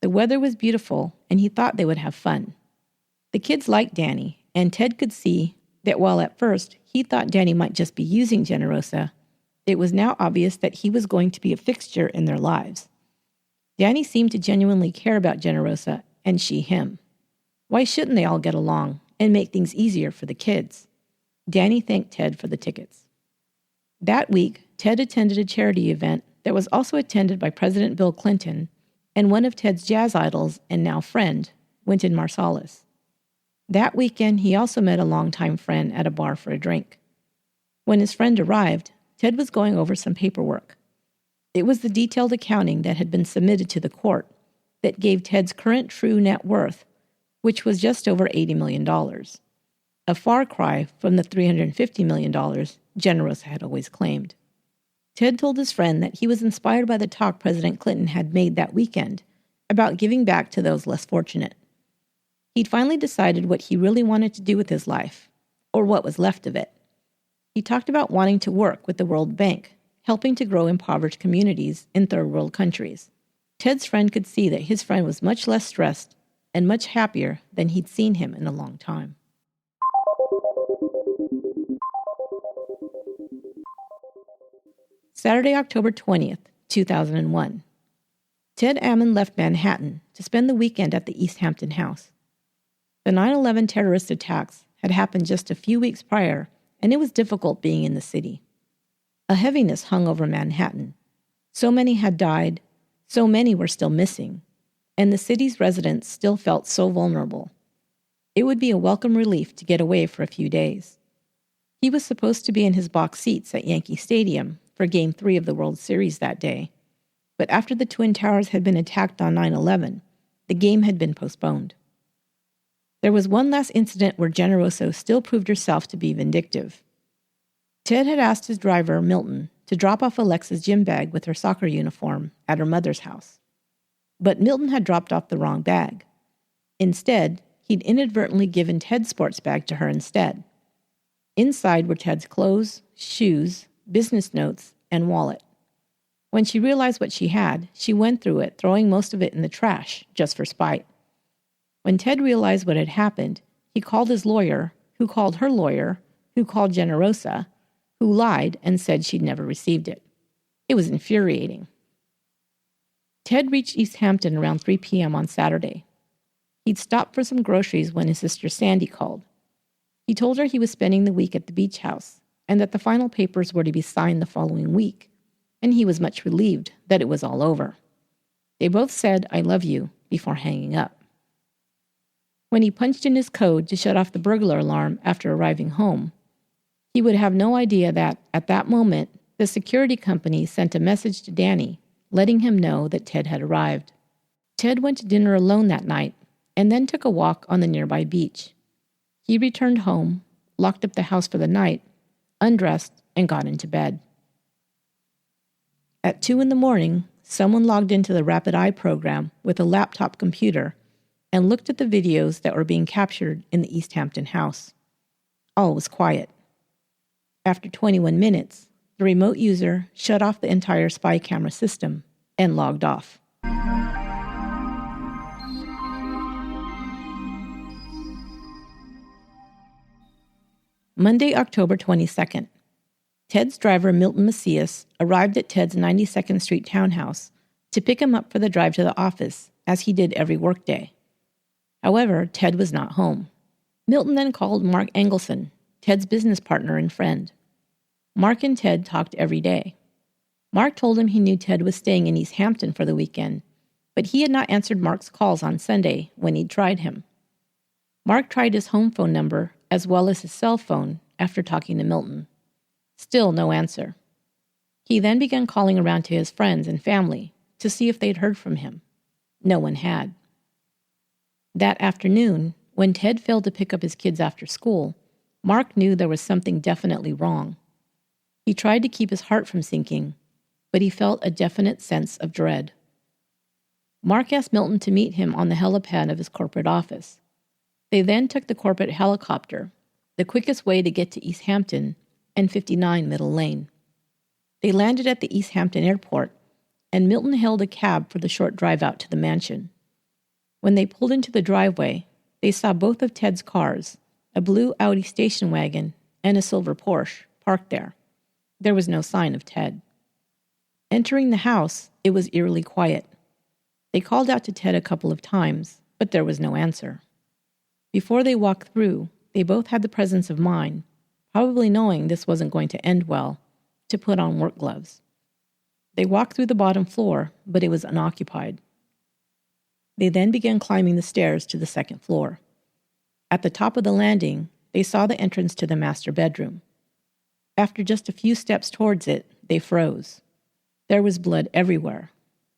The weather was beautiful, and he thought they would have fun. The kids liked Danny, and Ted could see that while at first he thought Danny might just be using Generosa, it was now obvious that he was going to be a fixture in their lives. Danny seemed to genuinely care about Generosa, and she him. Why shouldn't they all get along and make things easier for the kids? Danny thanked Ted for the tickets. That week, Ted attended a charity event that was also attended by President Bill Clinton and one of Ted's jazz idols and now friend, Wynton Marsalis. That weekend, he also met a longtime friend at a bar for a drink. When his friend arrived, Ted was going over some paperwork. It was the detailed accounting that had been submitted to the court that gave Ted's current true net worth, which was just over $80 million, a far cry from the $350 million Generosa had always claimed. Ted told his friend that he was inspired by the talk President Clinton had made that weekend about giving back to those less fortunate. He'd finally decided what he really wanted to do with his life, or what was left of it. He talked about wanting to work with the World Bank, helping to grow impoverished communities in third world countries. Ted's friend could see that his friend was much less stressed and much happier than he'd seen him in a long time. Saturday, October 20th, 2001. Ted Ammon left Manhattan to spend the weekend at the East Hampton house. The 9/11 terrorist attacks had happened just a few weeks prior, and it was difficult being in the city. A heaviness hung over Manhattan. So many had died, so many were still missing, and the city's residents still felt so vulnerable. It would be a welcome relief to get away for a few days. He was supposed to be in his box seats at Yankee Stadium for Game 3 of the World Series that day, but after the Twin Towers had been attacked on 9/11, the game had been postponed. There was one last incident where Generosa still proved herself to be vindictive. Ted had asked his driver, Milton, to drop off Alexa's gym bag with her soccer uniform at her mother's house. But Milton had dropped off the wrong bag. Instead, he'd inadvertently given Ted's sports bag to her instead. Inside were Ted's clothes, shoes, business notes, and wallet. When she realized what she had, she went through it, throwing most of it in the trash, just for spite. When Ted realized what had happened, he called his lawyer, who called her lawyer, who called Generosa, who lied and said she'd never received it. It was infuriating. Ted reached East Hampton around 3 p.m. on Saturday. He'd stopped for some groceries when his sister Sandy called. He told her he was spending the week at the beach house and that the final papers were to be signed the following week, and he was much relieved that it was all over. They both said, "I love you," before hanging up. When he punched in his code to shut off the burglar alarm after arriving home, he would have no idea that, at that moment, the security company sent a message to Danny, letting him know that Ted had arrived. Ted went to dinner alone that night, and then took a walk on the nearby beach. He returned home, locked up the house for the night, undressed, and got into bed. At 2 a.m, someone logged into the Rapid Eye program with a laptop computer and looked at the videos that were being captured in the East Hampton house. All was quiet. After 21 minutes, the remote user shut off the entire spy camera system and logged off. Monday, October 22nd. Ted's driver, Milton Macias, arrived at Ted's 92nd Street townhouse to pick him up for the drive to the office, as he did every workday. However, Ted was not home. Milton then called Mark Engelson, Ted's business partner and friend. Mark and Ted talked every day. Mark told him he knew Ted was staying in East Hampton for the weekend, but he had not answered Mark's calls on Sunday when he'd tried him. Mark tried his home phone number as well as his cell phone after talking to Milton. Still no answer. He then began calling around to his friends and family to see if they'd heard from him. No one had. That afternoon, when Ted failed to pick up his kids after school, Mark knew there was something definitely wrong. He tried to keep his heart from sinking, but he felt a definite sense of dread. Mark asked Milton to meet him on the helipad of his corporate office. They then took the corporate helicopter, the quickest way to get to East Hampton and 59 Middle Lane. They landed at the East Hampton airport, and Milton hailed a cab for the short drive out to the mansion. When they pulled into the driveway, they saw both of Ted's cars, a blue Audi station wagon and a silver Porsche, parked there. There was no sign of Ted. Entering the house, it was eerily quiet. They called out to Ted a couple of times, but there was no answer. Before they walked through, they both had the presence of mind, probably knowing this wasn't going to end well, to put on work gloves. They walked through the bottom floor, but it was unoccupied. They then began climbing the stairs to the second floor. At the top of the landing, they saw the entrance to the master bedroom. After just a few steps towards it, they froze. There was blood everywhere,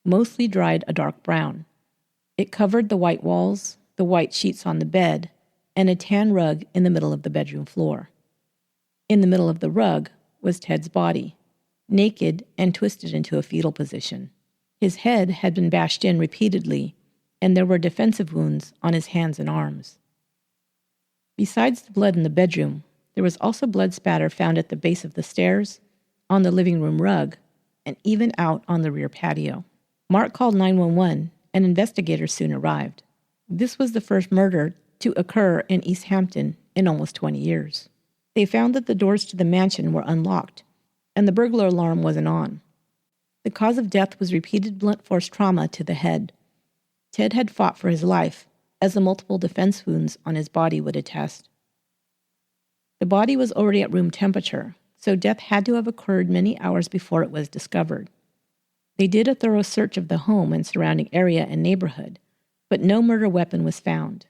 mostly dried a dark brown. It covered the white walls, the white sheets on the bed, and a tan rug in the middle of the bedroom floor. In the middle of the rug was Ted's body, naked and twisted into a fetal position. His head had been bashed in repeatedly, and there were defensive wounds on his hands and arms. Besides the blood in the bedroom, there was also blood spatter found at the base of the stairs, on the living room rug, and even out on the rear patio. Mark called 911, and investigators soon arrived. This was the first murder to occur in East Hampton in almost 20 years. They found that the doors to the mansion were unlocked, and the burglar alarm wasn't on. The cause of death was repeated blunt force trauma to the head. Ted had fought for his life, as the multiple defense wounds on his body would attest. The body was already at room temperature, so death had to have occurred many hours before it was discovered. They did a thorough search of the home and surrounding area and neighborhood, but no murder weapon was found.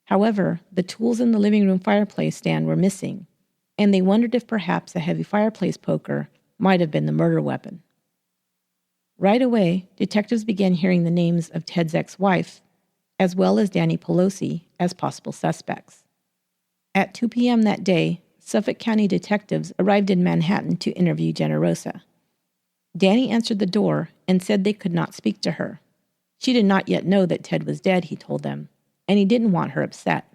However, the tools in the living room fireplace stand were missing, and they wondered if perhaps a heavy fireplace poker might have been the murder weapon. Right away, detectives began hearing the names of Ted's ex-wife, as well as Danny Pelosi, as possible suspects. At 2 p.m. that day, Suffolk County detectives arrived in Manhattan to interview Generosa. Danny answered the door and said they could not speak to her. She did not yet know that Ted was dead, he told them, and he didn't want her upset.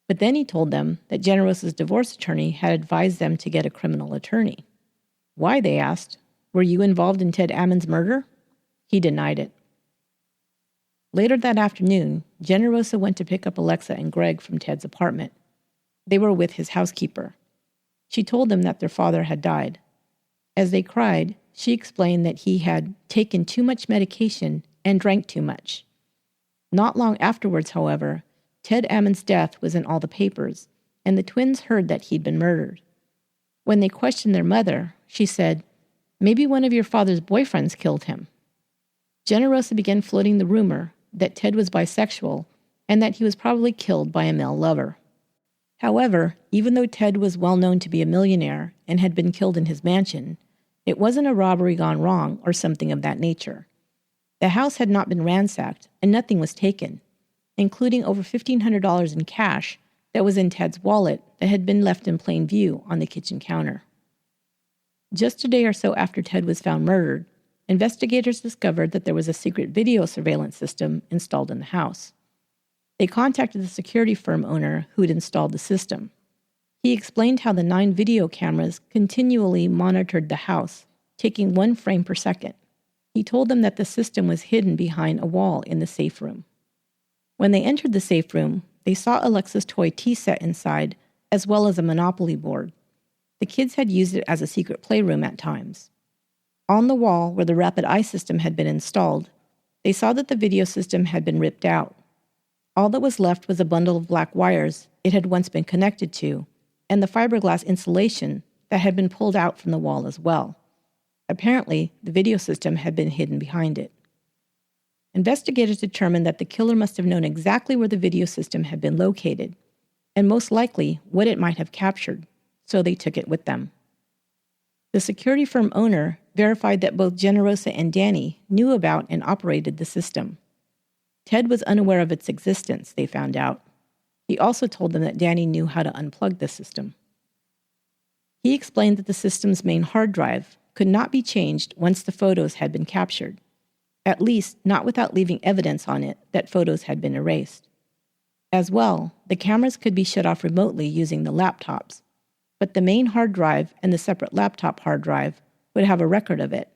But then he told them that Generosa's divorce attorney had advised them to get a criminal attorney. Why, they asked. Were you involved in Ted Ammon's murder? He denied it. Later that afternoon, Generosa went to pick up Alexa and Greg from Ted's apartment. They were with his housekeeper. She told them that their father had died. As they cried, she explained that he had taken too much medication and drank too much. Not long afterwards, however, Ted Ammon's death was in all the papers, and the twins heard that he'd been murdered. When they questioned their mother, she said, "Maybe one of your father's boyfriends killed him." Generosa began floating the rumor that Ted was bisexual and that he was probably killed by a male lover. However, even though Ted was well known to be a millionaire and had been killed in his mansion, it wasn't a robbery gone wrong or something of that nature. The house had not been ransacked and nothing was taken, including over $1,500 in cash that was in Ted's wallet that had been left in plain view on the kitchen counter. Just a day or so after Ted was found murdered, investigators discovered that there was a secret video surveillance system installed in the house. They contacted the security firm owner who had installed the system. He explained how the 9 video cameras continually monitored the house, taking 1 frame per second. He told them that the system was hidden behind a wall in the safe room. When they entered the safe room, they saw Alexa's toy tea set inside, as well as a Monopoly board. The kids had used it as a secret playroom at times. On the wall where the rapid eye system had been installed, they saw that the video system had been ripped out. All that was left was a bundle of black wires it had once been connected to, and the fiberglass insulation that had been pulled out from the wall as well. Apparently, the video system had been hidden behind it. Investigators determined that the killer must have known exactly where the video system had been located, and most likely what it might have captured, so they took it with them. The security firm owner verified that both Generosa and Danny knew about and operated the system. Ted was unaware of its existence, they found out. He also told them that Danny knew how to unplug the system. He explained that the system's main hard drive could not be changed once the photos had been captured, at least not without leaving evidence on it that photos had been erased. As well, the cameras could be shut off remotely using the laptops, but the main hard drive and the separate laptop hard drive would have a record of it.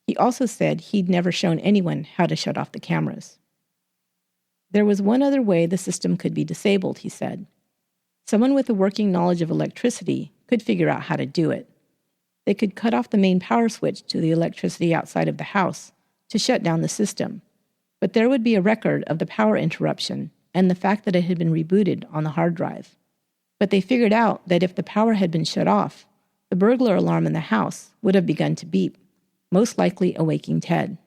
He also said he'd never shown anyone how to shut off the cameras. There was one other way the system could be disabled, he said. Someone with a working knowledge of electricity could figure out how to do it. They could cut off the main power switch to the electricity outside of the house to shut down the system, but there would be a record of the power interruption and the fact that it had been rebooted on the hard drive. But they figured out that if the power had been shut off, the burglar alarm in the house would have begun to beep, most likely awaking Ted.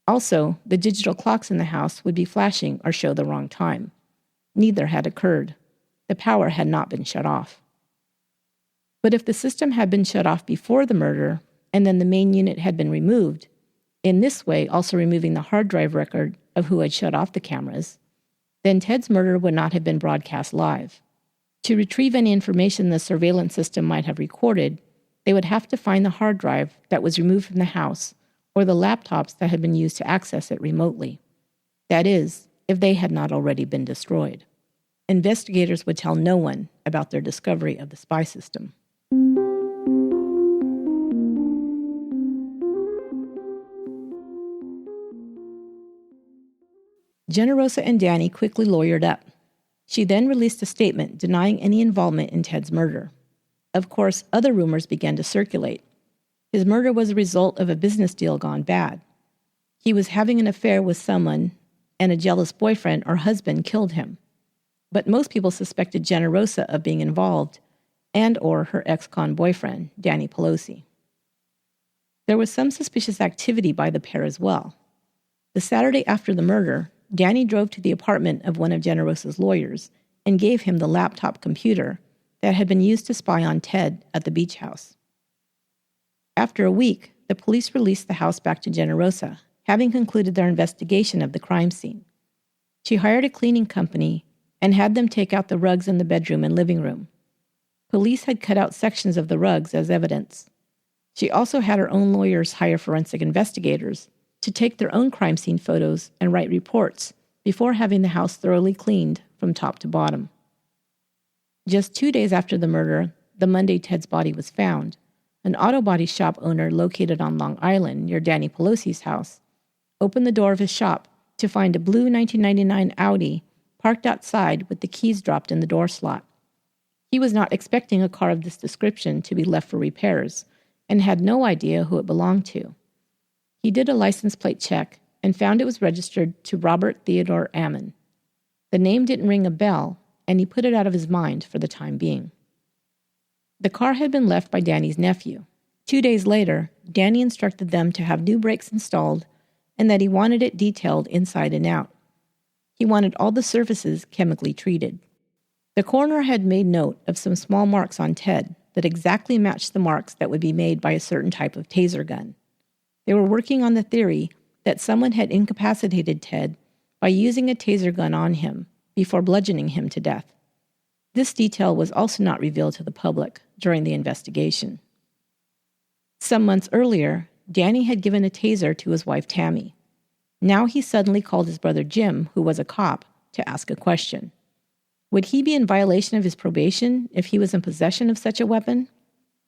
Also, the digital clocks in the house would be flashing or show the wrong time. Neither had occurred. The power had not been shut off. But if the system had been shut off before the murder, and then the main unit had been removed, in this way also removing the hard drive record of who had shut off the cameras, then Ted's murder would not have been broadcast live. To retrieve any information the surveillance system might have recorded, they would have to find the hard drive that was removed from the house or the laptops that had been used to access it remotely. That is, if they had not already been destroyed. Investigators would tell no one about their discovery of the spy system. Generosa and Danny quickly lawyered up. She then released a statement denying any involvement in Ted's murder. Of course, other rumors began to circulate. His murder was a result of a business deal gone bad. He was having an affair with someone, and a jealous boyfriend or husband killed him. But most people suspected Generosa of being involved, and or her ex-con boyfriend, Danny Pelosi. There was some suspicious activity by the pair as well. The Saturday after the murder, Danny drove to the apartment of one of Generosa's lawyers and gave him the laptop computer that had been used to spy on Ted at the beach house. After a week, the police released the house back to Generosa, having concluded their investigation of the crime scene. She hired a cleaning company and had them take out the rugs in the bedroom and living room. Police had cut out sections of the rugs as evidence. She also had her own lawyers hire forensic investigators to take their own crime scene photos and write reports before having the house thoroughly cleaned from top to bottom. Just 2 days after the murder, the Monday Ted's body was found, an auto body shop owner located on Long Island near Danny Pelosi's house opened the door of his shop to find a blue 1999 Audi parked outside with the keys dropped in the door slot. He was not expecting a car of this description to be left for repairs and had no idea who it belonged to. He did a license plate check and found it was registered to Robert Theodore Ammon. The name didn't ring a bell, and he put it out of his mind for the time being. The car had been left by Danny's nephew. 2 days later, Danny instructed them to have new brakes installed and that he wanted it detailed inside and out. He wanted all the surfaces chemically treated. The coroner had made note of some small marks on Ted that exactly matched the marks that would be made by a certain type of taser gun. They were working on the theory that someone had incapacitated Ted by using a taser gun on him before bludgeoning him to death. This detail was also not revealed to the public during the investigation. Some months earlier, Danny had given a taser to his wife Tammy. Now he suddenly called his brother Jim, who was a cop, to ask a question. Would he be in violation of his probation if he was in possession of such a weapon?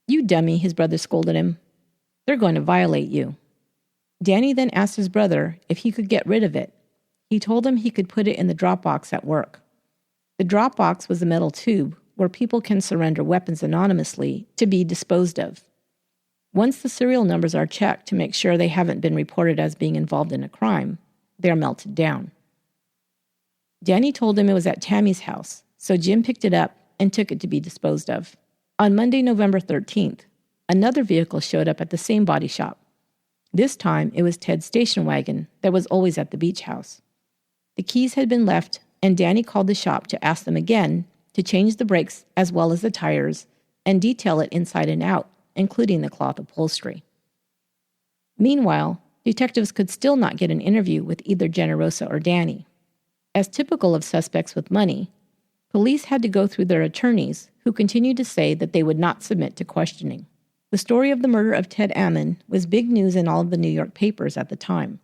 "You dummy," his brother scolded him. "They're going to violate you." Danny then asked his brother if he could get rid of it. He told him he could put it in the drop box at work. The drop box was a metal tube where people can surrender weapons anonymously to be disposed of. Once the serial numbers are checked to make sure they haven't been reported as being involved in a crime, they are melted down. Danny told him it was at Tammy's house, so Jim picked it up and took it to be disposed of. On Monday, November 13th, another vehicle showed up at the same body shop. This time, it was Ted's station wagon that was always at the beach house. The keys had been left, and Danny called the shop to ask them again to change the brakes as well as the tires and detail it inside and out, including the cloth upholstery. Meanwhile, detectives could still not get an interview with either Generosa or Danny. As typical of suspects with money, police had to go through their attorneys, who continued to say that they would not submit to questioning. The story of the murder of Ted Ammon was big news in all of the New York papers at the time.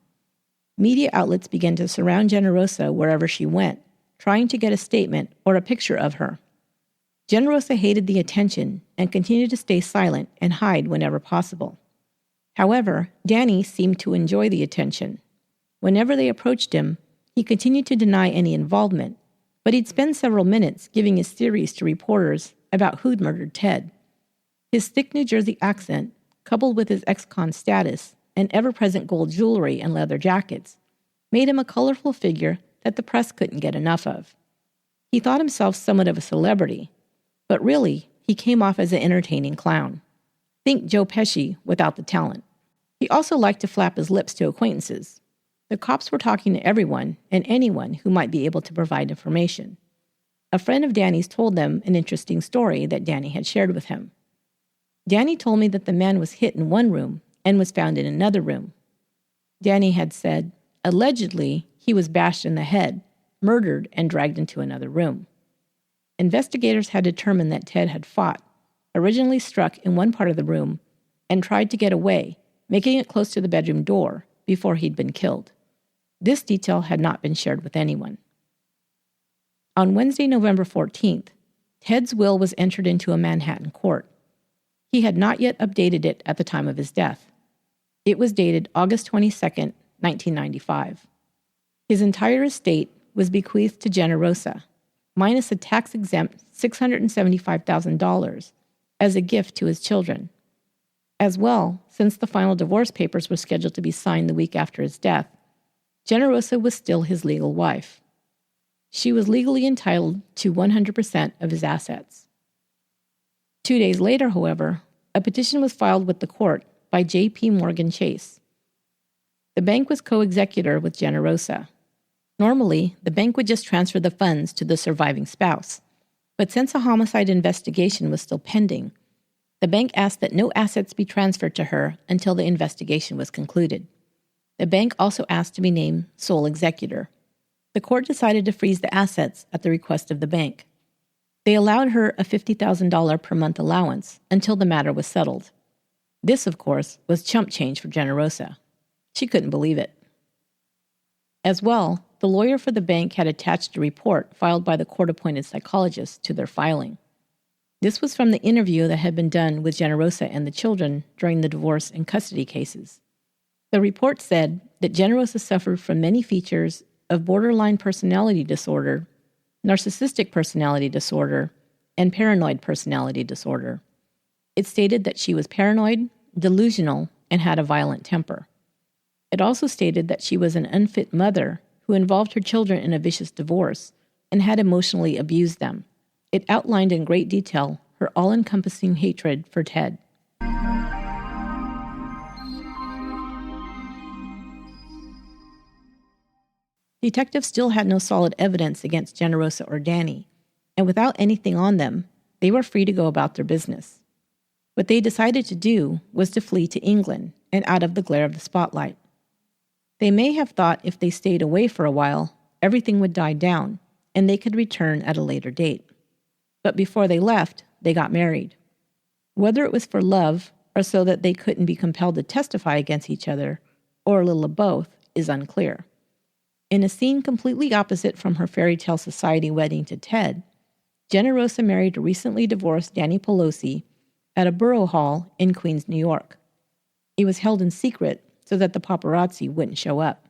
Media outlets began to surround Generosa wherever she went, trying to get a statement or a picture of her. Generosa hated the attention and continued to stay silent and hide whenever possible. However, Danny seemed to enjoy the attention. Whenever they approached him, he continued to deny any involvement, but he'd spend several minutes giving his theories to reporters about who'd murdered Ted. His thick New Jersey accent, coupled with his ex-con status and ever-present gold jewelry and leather jackets, made him a colorful figure that the press couldn't get enough of. He thought himself somewhat of a celebrity, but really, he came off as an entertaining clown. Think Joe Pesci without the talent. He also liked to flap his lips to acquaintances. The cops were talking to everyone and anyone who might be able to provide information. A friend of Danny's told them an interesting story that Danny had shared with him. "Danny told me that the man was hit in one room and was found in another room." Danny had said, allegedly, he was bashed in the head, murdered, and dragged into another room. Investigators had determined that Ted had fought, originally struck in one part of the room, and tried to get away, making it close to the bedroom door before he'd been killed. This detail had not been shared with anyone. On Wednesday, November 14th, Ted's will was entered into a Manhattan court. He had not yet updated it at the time of his death. It was dated August 22nd, 1995. His entire estate was bequeathed to Generosa, minus a tax-exempt $675,000 as a gift to his children. As well, since the final divorce papers were scheduled to be signed the week after his death, Generosa was still his legal wife. She was legally entitled to 100% of his assets. 2 days later, however, a petition was filed with the court by J.P. Morgan Chase. The bank was co-executor with Generosa. Normally, the bank would just transfer the funds to the surviving spouse, but since a homicide investigation was still pending, the bank asked that no assets be transferred to her until the investigation was concluded. The bank also asked to be named sole executor. The court decided to freeze the assets at the request of the bank. They allowed her a $50,000 per month allowance until the matter was settled. This, of course, was chump change for Generosa. She couldn't believe it. As well, the lawyer for the bank had attached a report filed by the court-appointed psychologist to their filing. This was from the interview that had been done with Generosa and the children during the divorce and custody cases. The report said that Generosa suffered from many features of borderline personality disorder, narcissistic personality disorder, and paranoid personality disorder. It stated that she was paranoid, delusional, and had a violent temper. It also stated that she was an unfit mother who involved her children in a vicious divorce and had emotionally abused them. It outlined in great detail her all-encompassing hatred for Ted. Detectives still had no solid evidence against Generosa or Danny, and without anything on them, they were free to go about their business. What they decided to do was to flee to England and out of the glare of the spotlight. They may have thought if they stayed away for a while, everything would die down, and they could return at a later date. But before they left, they got married. Whether it was for love or so that they couldn't be compelled to testify against each other, or a little of both, is unclear. In a scene completely opposite from her fairy tale society wedding to Ted, Generosa married a recently divorced Danny Pelosi at a borough hall in Queens, New York. It was held in secret so that the paparazzi wouldn't show up.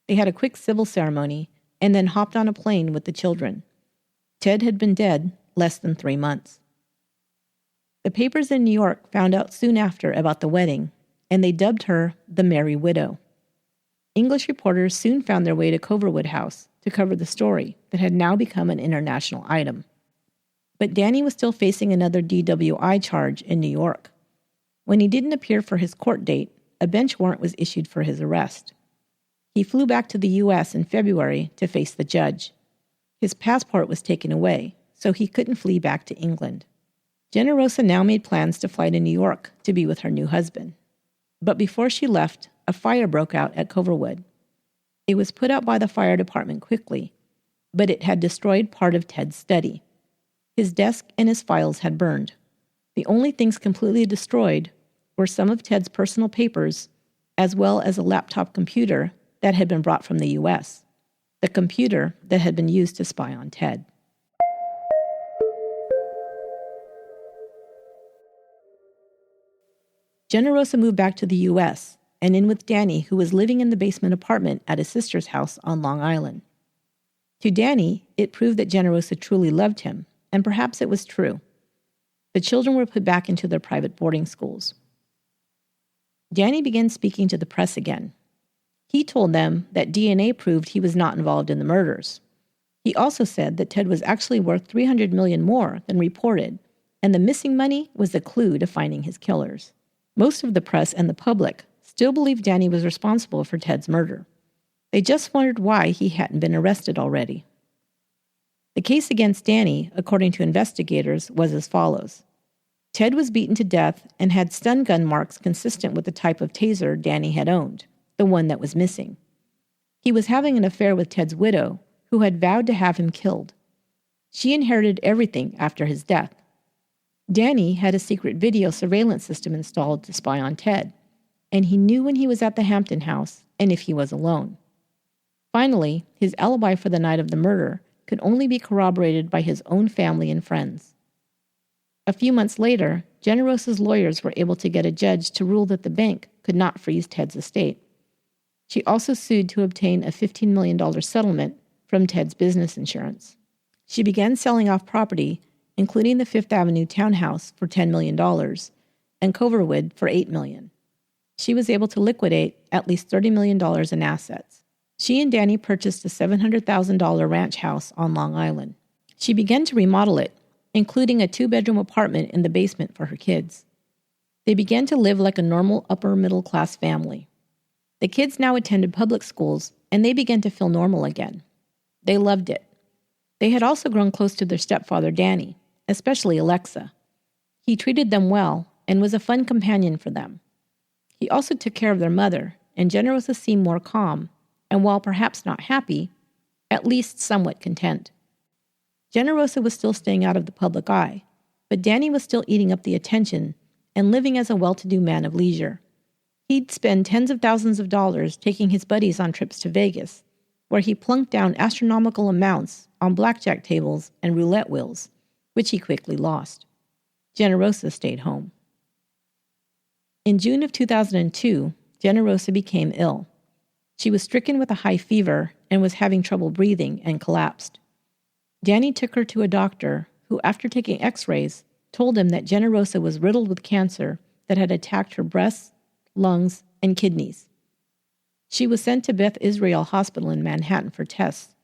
They had a quick civil ceremony and then hopped on a plane with the children. Ted had been dead less than 3 months. The papers in New York found out soon after about the wedding, and they dubbed her the Merry Widow. English reporters soon found their way to Coverwood House to cover the story that had now become an international item. But Danny was still facing another DWI charge in New York. When he didn't appear for his court date, a bench warrant was issued for his arrest. He flew back to the U.S. in February to face the judge. His passport was taken away, so he couldn't flee back to England. Generosa now made plans to fly to New York to be with her new husband. But before she left, a fire broke out at Coverwood. It was put out by the fire department quickly, but it had destroyed part of Ted's study. His desk and his files had burned. The only things completely destroyed were some of Ted's personal papers, as well as a laptop computer that had been brought from the U.S., the computer that had been used to spy on Ted. Generosa moved back to the U.S. and in with Danny, who was living in the basement apartment at his sister's house on Long Island. To Danny, it proved that Generosa truly loved him, and perhaps it was true. The children were put back into their private boarding schools. Danny began speaking to the press again. He told them that DNA proved he was not involved in the murders. He also said that Ted was actually worth $300 million more than reported, and the missing money was a clue to finding his killers. Most of the press and the public still believed Danny was responsible for Ted's murder. They just wondered why he hadn't been arrested already. The case against Danny, according to investigators, was as follows. Ted was beaten to death and had stun gun marks consistent with the type of taser Danny had owned, the one that was missing. He was having an affair with Ted's widow, who had vowed to have him killed. She inherited everything after his death. Danny had a secret video surveillance system installed to spy on Ted, and he knew when he was at the Hampton house and if he was alone. Finally, his alibi for the night of the murder could only be corroborated by his own family and friends. A few months later, Generosa's lawyers were able to get a judge to rule that the bank could not freeze Ted's estate. She also sued to obtain a $15 million settlement from Ted's business insurance. She began selling off property, including the Fifth Avenue townhouse for $10 million and Coverwood for $8 million. She was able to liquidate at least $30 million in assets. She and Danny purchased a $700,000 ranch house on Long Island. She began to remodel it, including a 2-bedroom apartment in the basement for her kids. They began to live like a normal upper-middle-class family. The kids now attended public schools, and they began to feel normal again. They loved it. They had also grown close to their stepfather, Danny, especially Alexa. He treated them well and was a fun companion for them. He also took care of their mother, and Generosa seemed more calm, and while perhaps not happy, at least somewhat content. Generosa was still staying out of the public eye, but Danny was still eating up the attention and living as a well-to-do man of leisure. He'd spend tens of thousands of dollars taking his buddies on trips to Vegas, where he plunked down astronomical amounts on blackjack tables and roulette wheels, which he quickly lost. Generosa stayed home. In June of 2002, Generosa became ill. She was stricken with a high fever and was having trouble breathing and collapsed. Danny took her to a doctor who, after taking x-rays, told him that Generosa was riddled with cancer that had attacked her breasts, lungs, and kidneys. She was sent to Beth Israel Hospital in Manhattan for tests,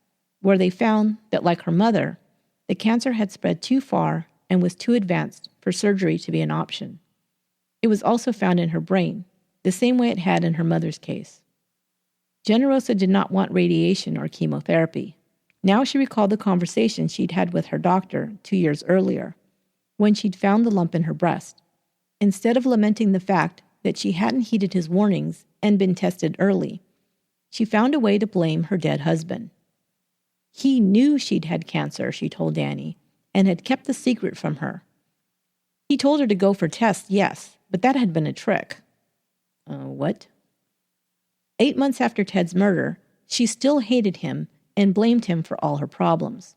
where they found that, like her mother, the cancer had spread too far and was too advanced for surgery to be an option. It was also found in her brain, the same way it had in her mother's case. Generosa did not want radiation or chemotherapy. Now she recalled the conversation she'd had with her doctor 2 years earlier, when she'd found the lump in her breast. Instead of lamenting the fact that she hadn't heeded his warnings and been tested early, she found a way to blame her dead husband. He knew she'd had cancer, she told Danny, and had kept the secret from her. He told her to go for tests, yes, but that had been a trick. What? 8 months after Ted's murder, she still hated him and blamed him for all her problems.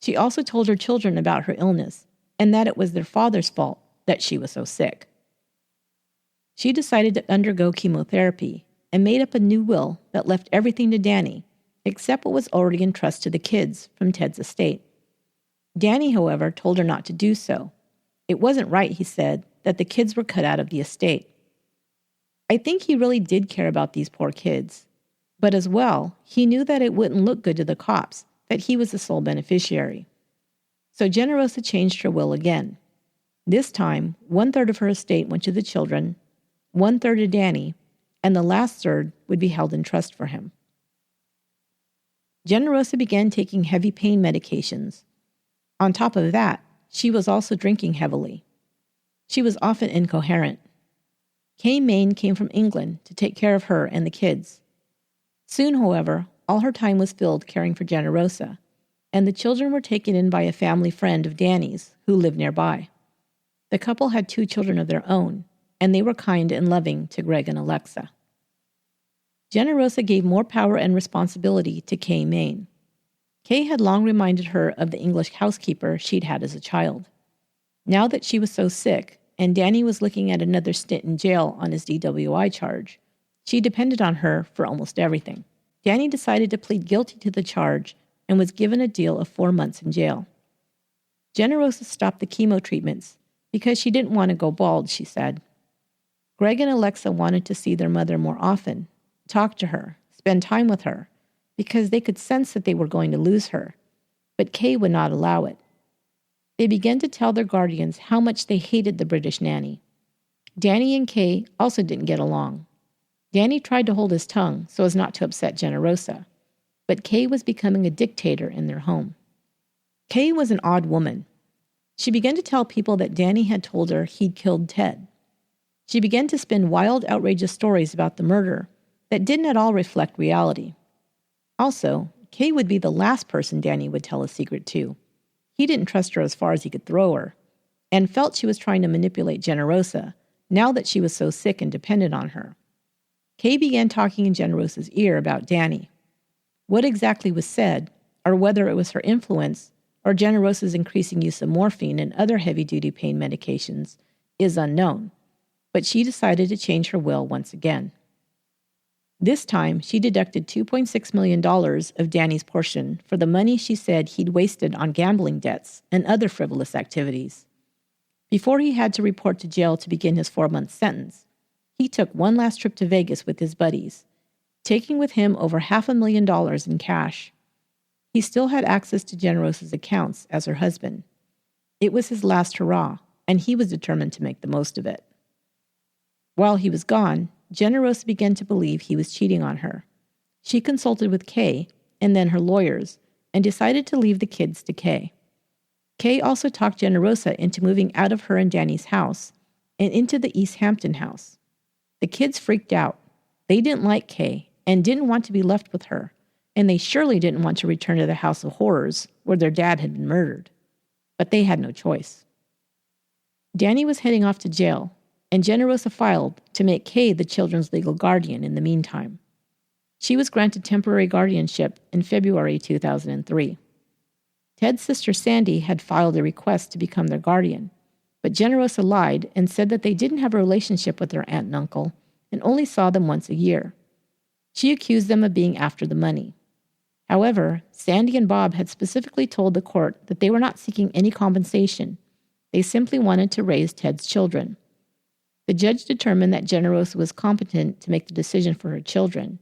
She also told her children about her illness and that it was their father's fault that she was so sick. She decided to undergo chemotherapy and made up a new will that left everything to Danny, except what was already in trust to the kids from Ted's estate. Danny, however, told her not to do so. It wasn't right, he said, that the kids were cut out of the estate. I think he really did care about these poor kids, but as well, he knew that it wouldn't look good to the cops that he was the sole beneficiary. So Generosa changed her will again. This time, 1/3 of her estate went to the children, 1/3 to Danny, and the last third would be held in trust for him. Generosa began taking heavy pain medications. On top of that, she was also drinking heavily. She was often incoherent. Kay Main came from England to take care of her and the kids. Soon, however, all her time was filled caring for Generosa, and the children were taken in by a family friend of Danny's who lived nearby. The couple had 2 children of their own, and they were kind and loving to Greg and Alexa. Generosa gave more power and responsibility to Kay Main. Kay had long reminded her of the English housekeeper she'd had as a child. Now that she was so sick, and Danny was looking at another stint in jail on his DWI charge, she depended on her for almost everything. Danny decided to plead guilty to the charge and was given a deal of 4 months in jail. Generosa stopped the chemo treatments because she didn't want to go bald, she said. Greg and Alexa wanted to see their mother more often, talk to her, spend time with her, because they could sense that they were going to lose her, but Kay would not allow it. They began to tell their guardians how much they hated the British nanny. Danny and Kay also didn't get along. Danny tried to hold his tongue so as not to upset Generosa, but Kay was becoming a dictator in their home. Kay was an odd woman. She began to tell people that Danny had told her he'd killed Ted. She began to spin wild, outrageous stories about the murder that didn't at all reflect reality. Also, Kay would be the last person Danny would tell a secret to. He didn't trust her as far as he could throw her, and felt she was trying to manipulate Generosa now that she was so sick and dependent on her. Kay began talking in Generosa's ear about Danny. What exactly was said, or whether it was her influence or Generosa's increasing use of morphine and other heavy-duty pain medications, is unknown, but she decided to change her will once again. This time, she deducted $2.6 million of Danny's portion for the money she said he'd wasted on gambling debts and other frivolous activities. Before he had to report to jail to begin his 4-month sentence, he took one last trip to Vegas with his buddies, taking with him over $500,000 in cash. He still had access to Generosa's accounts as her husband. It was his last hurrah, and he was determined to make the most of it. While he was gone, Generosa began to believe he was cheating on her. She consulted with Kay and then her lawyers and decided to leave the kids to Kay. Kay also talked Generosa into moving out of her and Danny's house and into the East Hampton house. The kids freaked out. They didn't like Kay and didn't want to be left with her, and they surely didn't want to return to the house of horrors where their dad had been murdered. But they had no choice. Danny was heading off to jail, and Generosa filed to make Kay the children's legal guardian in the meantime. She was granted temporary guardianship in February 2003. Ted's sister Sandy had filed a request to become their guardian, but Generosa lied and said that they didn't have a relationship with their aunt and uncle and only saw them once a year. She accused them of being after the money. However, Sandy and Bob had specifically told the court that they were not seeking any compensation. They simply wanted to raise Ted's children. The judge determined that Generosa was competent to make the decision for her children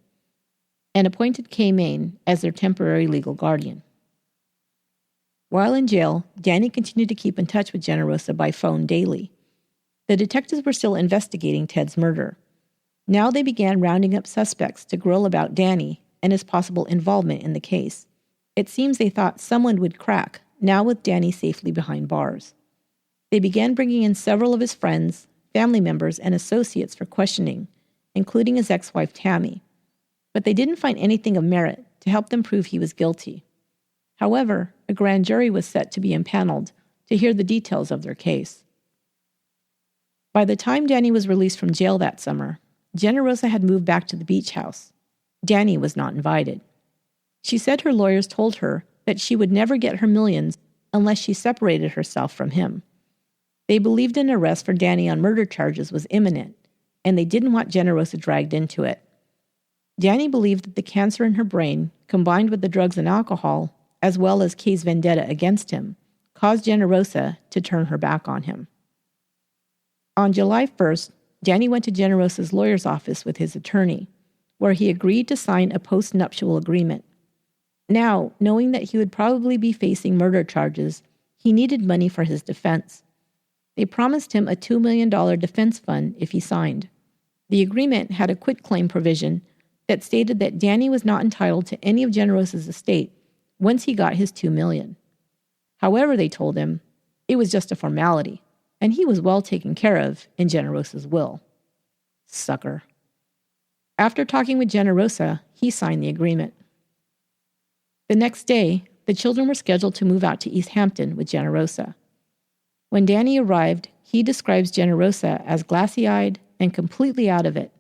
and appointed Kay Main as their temporary legal guardian. While in jail, Danny continued to keep in touch with Generosa by phone daily. The detectives were still investigating Ted's murder. Now they began rounding up suspects to grill about Danny and his possible involvement in the case. It seems they thought someone would crack, now with Danny safely behind bars. They began bringing in several of his friends, family members, and associates for questioning, including his ex-wife Tammy. But they didn't find anything of merit to help them prove he was guilty. However, a grand jury was set to be impaneled to hear the details of their case. By the time Danny was released from jail that summer, Generosa had moved back to the beach house. Danny was not invited. She said her lawyers told her that she would never get her millions unless she separated herself from him. They believed an arrest for Danny on murder charges was imminent, and they didn't want Generosa dragged into it. Danny believed that the cancer in her brain, combined with the drugs and alcohol, as well as Kay's vendetta against him, caused Generosa to turn her back on him. On July 1st, Danny went to Generosa's lawyer's office with his attorney, where he agreed to sign a post-nuptial agreement. Now, knowing that he would probably be facing murder charges, he needed money for his defense. They promised him a $2 million defense fund if he signed. The agreement had a quitclaim provision that stated that Danny was not entitled to any of Generosa's estate once he got his $2 million. However, they told him, it was just a formality, and he was well taken care of in Generosa's will. Sucker. After talking with Generosa, he signed the agreement. The next day, the children were scheduled to move out to East Hampton with Generosa. When Danny arrived, he describes Generosa as glassy-eyed and completely out of it.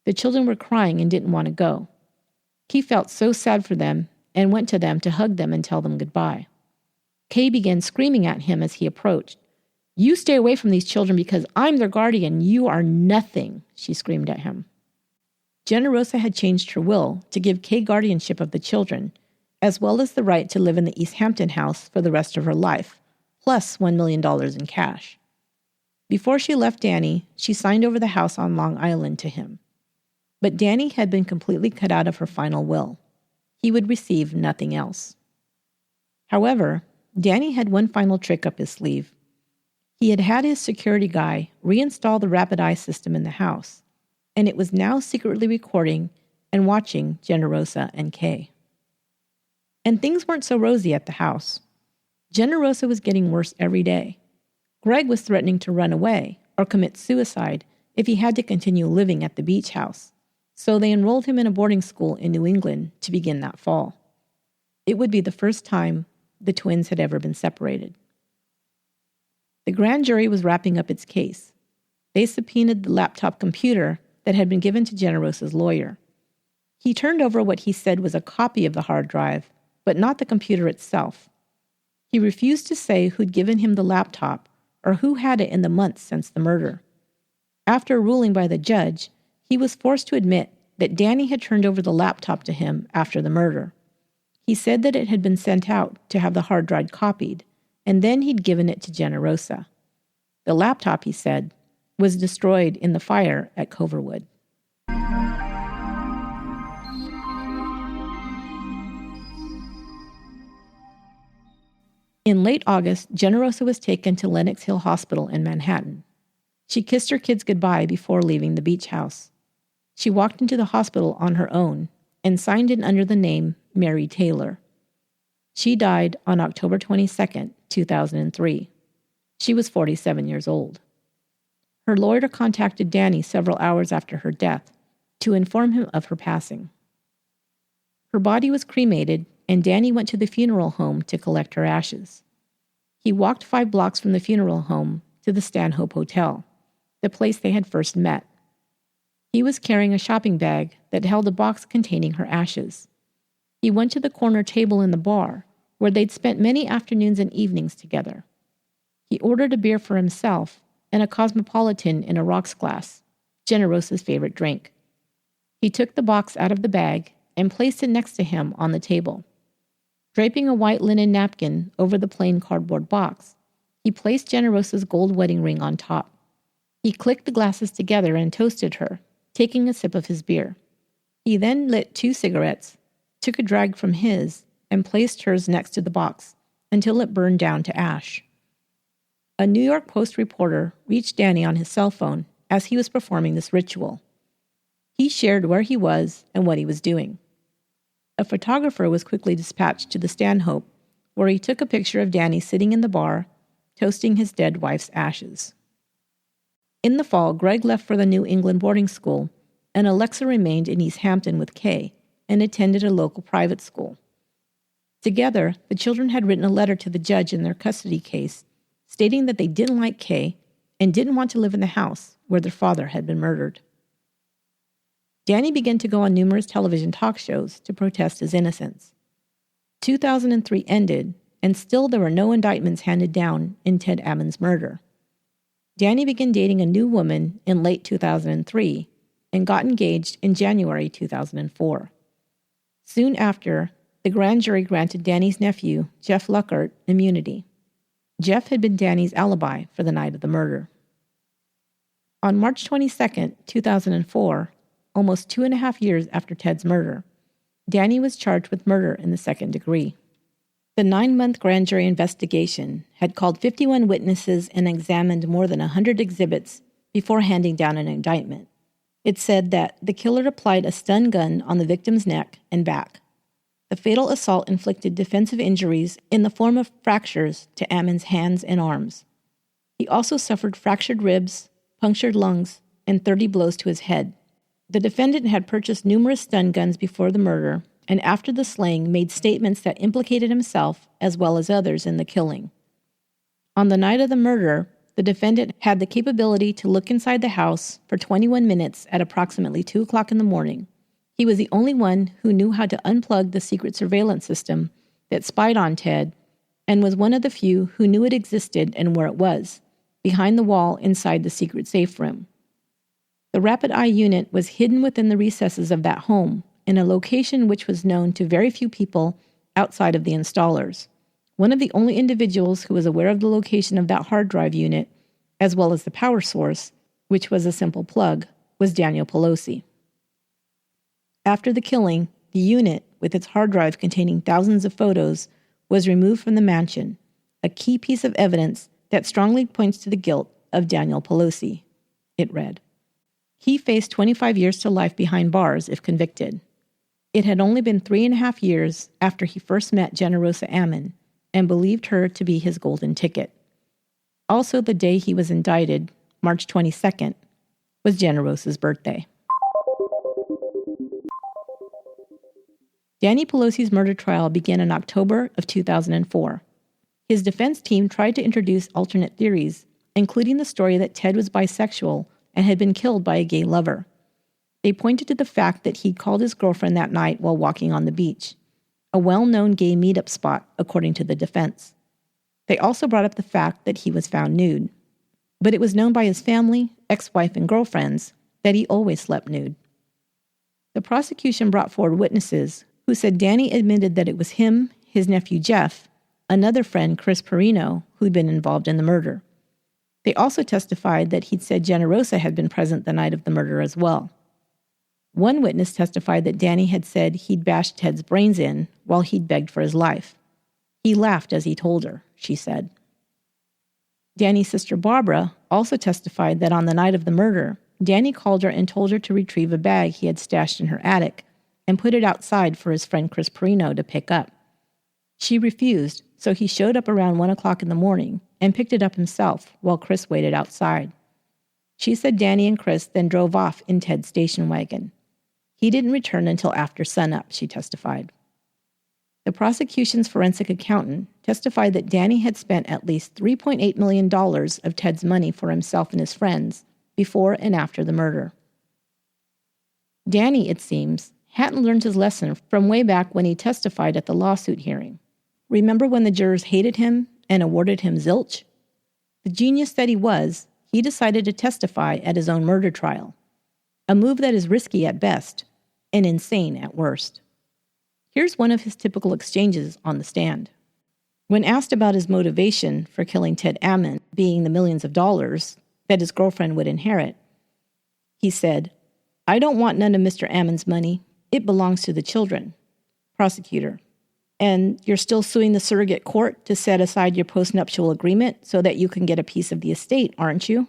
The children were crying and didn't want to go. He felt so sad for them and went to them to hug them and tell them goodbye. Kay began screaming at him as he approached. "You stay away from these children because I'm their guardian. You are nothing," she screamed at him. Generosa had changed her will to give Kay guardianship of the children, as well as the right to live in the East Hampton house for the rest of her life, plus $1 million in cash. Before she left Danny, she signed over the house on Long Island to him. But Danny had been completely cut out of her final will. He would receive nothing else. However, Danny had one final trick up his sleeve. He had had his security guy reinstall the rapid eye system in the house, and it was now secretly recording and watching Generosa and Kay. And things weren't so rosy at the house. Generosa was getting worse every day. Greg was threatening to run away or commit suicide if he had to continue living at the beach house, so they enrolled him in a boarding school in New England to begin that fall. It would be the first time the twins had ever been separated. The grand jury was wrapping up its case. They subpoenaed the laptop computer that had been given to Generosa's lawyer. He turned over what he said was a copy of the hard drive, but not the computer itself. He refused to say who'd given him the laptop or who had it in the months since the murder. After a ruling by the judge, he was forced to admit that Danny had turned over the laptop to him after the murder. He said that it had been sent out to have the hard drive copied, and then he'd given it to Generosa. The laptop, he said, was destroyed in the fire at Coverwood. In late August, Generosa was taken to Lenox Hill Hospital in Manhattan. She kissed her kids goodbye before leaving the beach house. She walked into the hospital on her own and signed in under the name Mary Taylor. She died on October 22, 2003. She was 47 years old. Her lawyer contacted Danny several hours after her death to inform him of her passing. Her body was cremated, and Danny went to the funeral home to collect her ashes. He walked 5 blocks from the funeral home to the Stanhope Hotel, the place they had first met. He was carrying a shopping bag that held a box containing her ashes. He went to the corner table in the bar, where they'd spent many afternoons and evenings together. He ordered a beer for himself and a Cosmopolitan in a rocks glass, Generosa's favorite drink. He took the box out of the bag and placed it next to him on the table. Draping a white linen napkin over the plain cardboard box, he placed Generosa's gold wedding ring on top. He clicked the glasses together and toasted her, taking a sip of his beer. He then lit 2 cigarettes, took a drag from his, and placed hers next to the box until it burned down to ash. A New York Post reporter reached Danny on his cell phone as he was performing this ritual. He shared where he was and what he was doing. A photographer was quickly dispatched to the Stanhope, where he took a picture of Danny sitting in the bar, toasting his dead wife's ashes. In the fall, Greg left for the New England boarding school, and Alexa remained in East Hampton with Kay and attended a local private school. Together, the children had written a letter to the judge in their custody case, stating that they didn't like Kay and didn't want to live in the house where their father had been murdered. Danny began to go on numerous television talk shows to protest his innocence. 2003 ended, and still there were no indictments handed down in Ted Ammon's murder. Danny began dating a new woman in late 2003 and got engaged in January 2004. Soon after, the grand jury granted Danny's nephew, Jeff Luckert, immunity. Jeff had been Danny's alibi for the night of the murder. On March 22, 2004, almost 2.5 years after Ted's murder, Danny was charged with murder in the second degree. The 9-month grand jury investigation had called 51 witnesses and examined more than 100 exhibits before handing down an indictment. It said that the killer applied a stun gun on the victim's neck and back. The fatal assault inflicted defensive injuries in the form of fractures to Ammon's hands and arms. He also suffered fractured ribs, punctured lungs, and 30 blows to his head. The defendant had purchased numerous stun guns before the murder, and after the slaying made statements that implicated himself as well as others in the killing. On the night of the murder, the defendant had the capability to look inside the house for 21 minutes at approximately 2 o'clock in the morning. He was the only one who knew how to unplug the secret surveillance system that spied on Ted, and was one of the few who knew it existed and where it was, behind the wall inside the secret safe room. The Rapid Eye unit was hidden within the recesses of that home, in a location which was known to very few people outside of the installers. One of the only individuals who was aware of the location of that hard drive unit, as well as the power source, which was a simple plug, was Daniel Pelosi. After the killing, the unit, with its hard drive containing thousands of photos, was removed from the mansion, a key piece of evidence that strongly points to the guilt of Daniel Pelosi. It read, "He faced 25 years to life behind bars if convicted. It had only been 3.5 years after he first met Generosa Ammon and believed her to be his golden ticket. Also, the day he was indicted, March 22nd, was Generosa's birthday." Danny Pelosi's murder trial began in October of 2004. His defense team tried to introduce alternate theories, including the story that Ted was bisexual and had been killed by a gay lover. They pointed to the fact that he'd called his girlfriend that night while walking on the beach, a well-known gay meetup spot, according to the defense. They also brought up the fact that he was found nude. But it was known by his family, ex-wife, and girlfriends that he always slept nude. The prosecution brought forward witnesses who said Danny admitted that it was him, his nephew Jeff, another friend, Chris Perino, who'd been involved in the murder. They also testified that he'd said Generosa had been present the night of the murder as well. One witness testified that Danny had said he'd bashed Ted's brains in while he'd begged for his life. He laughed as he told her, she said. Danny's sister Barbara also testified that on the night of the murder, Danny called her and told her to retrieve a bag he had stashed in her attic and put it outside for his friend Chris Perino to pick up. She refused, so he showed up around 1 o'clock in the morning and picked it up himself while Chris waited outside. She said Danny and Chris then drove off in Ted's station wagon. He didn't return until after sunup, she testified. The prosecution's forensic accountant testified that Danny had spent at least $3.8 million of Ted's money for himself and his friends before and after the murder. Danny, it seems, hadn't learned his lesson from way back when he testified at the lawsuit hearing. Remember when the jurors hated him and awarded him zilch? The genius that he was, he decided to testify at his own murder trial, a move that is risky at best and insane at worst. Here's one of his typical exchanges on the stand. When asked about his motivation for killing Ted Ammon, being the millions of dollars that his girlfriend would inherit, he said, "I don't want none of Mr. Ammon's money. It belongs to the children." Prosecutor: "And you're still suing the surrogate court to set aside your postnuptial agreement so that you can get a piece of the estate, aren't you?"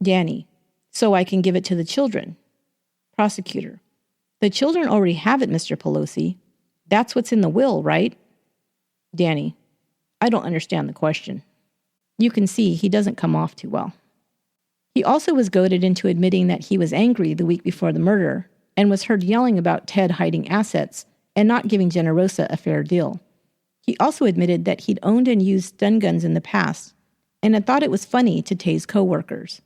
Danny: "So I can give it to the children." Prosecutor: "The children already have it, Mr. Pelosi. That's what's in the will, right?" Danny: "I don't understand the question." You can see he doesn't come off too well. He also was goaded into admitting that he was angry the week before the murder and was heard yelling about Ted hiding assets and not giving Generosa a fair deal. He also admitted that he'd owned and used stun guns in the past and had thought it was funny to tase coworkers.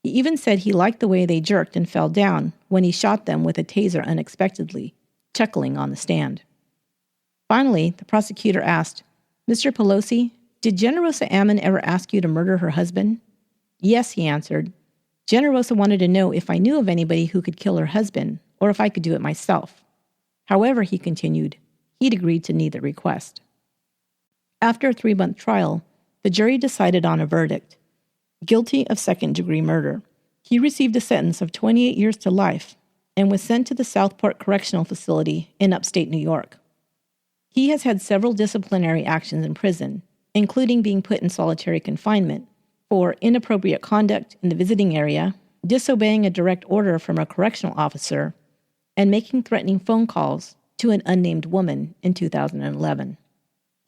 He even said he liked the way they jerked and fell down when he shot them with a taser unexpectedly, chuckling on the stand. Finally, the prosecutor asked, "Mr. Pelosi, did Generosa Ammon ever ask you to murder her husband?" "Yes," he answered. "Generosa wanted to know if I knew of anybody who could kill her husband, or if I could do it myself." However, he continued, he'd agreed to neither request. After a 3-month trial, the jury decided on a verdict: guilty of second-degree murder. He received a sentence of 28 years to life and was sent to the Southport Correctional Facility in upstate New York. He has had several disciplinary actions in prison, including being put in solitary confinement for inappropriate conduct in the visiting area, disobeying a direct order from a correctional officer, and making threatening phone calls to an unnamed woman in 2011.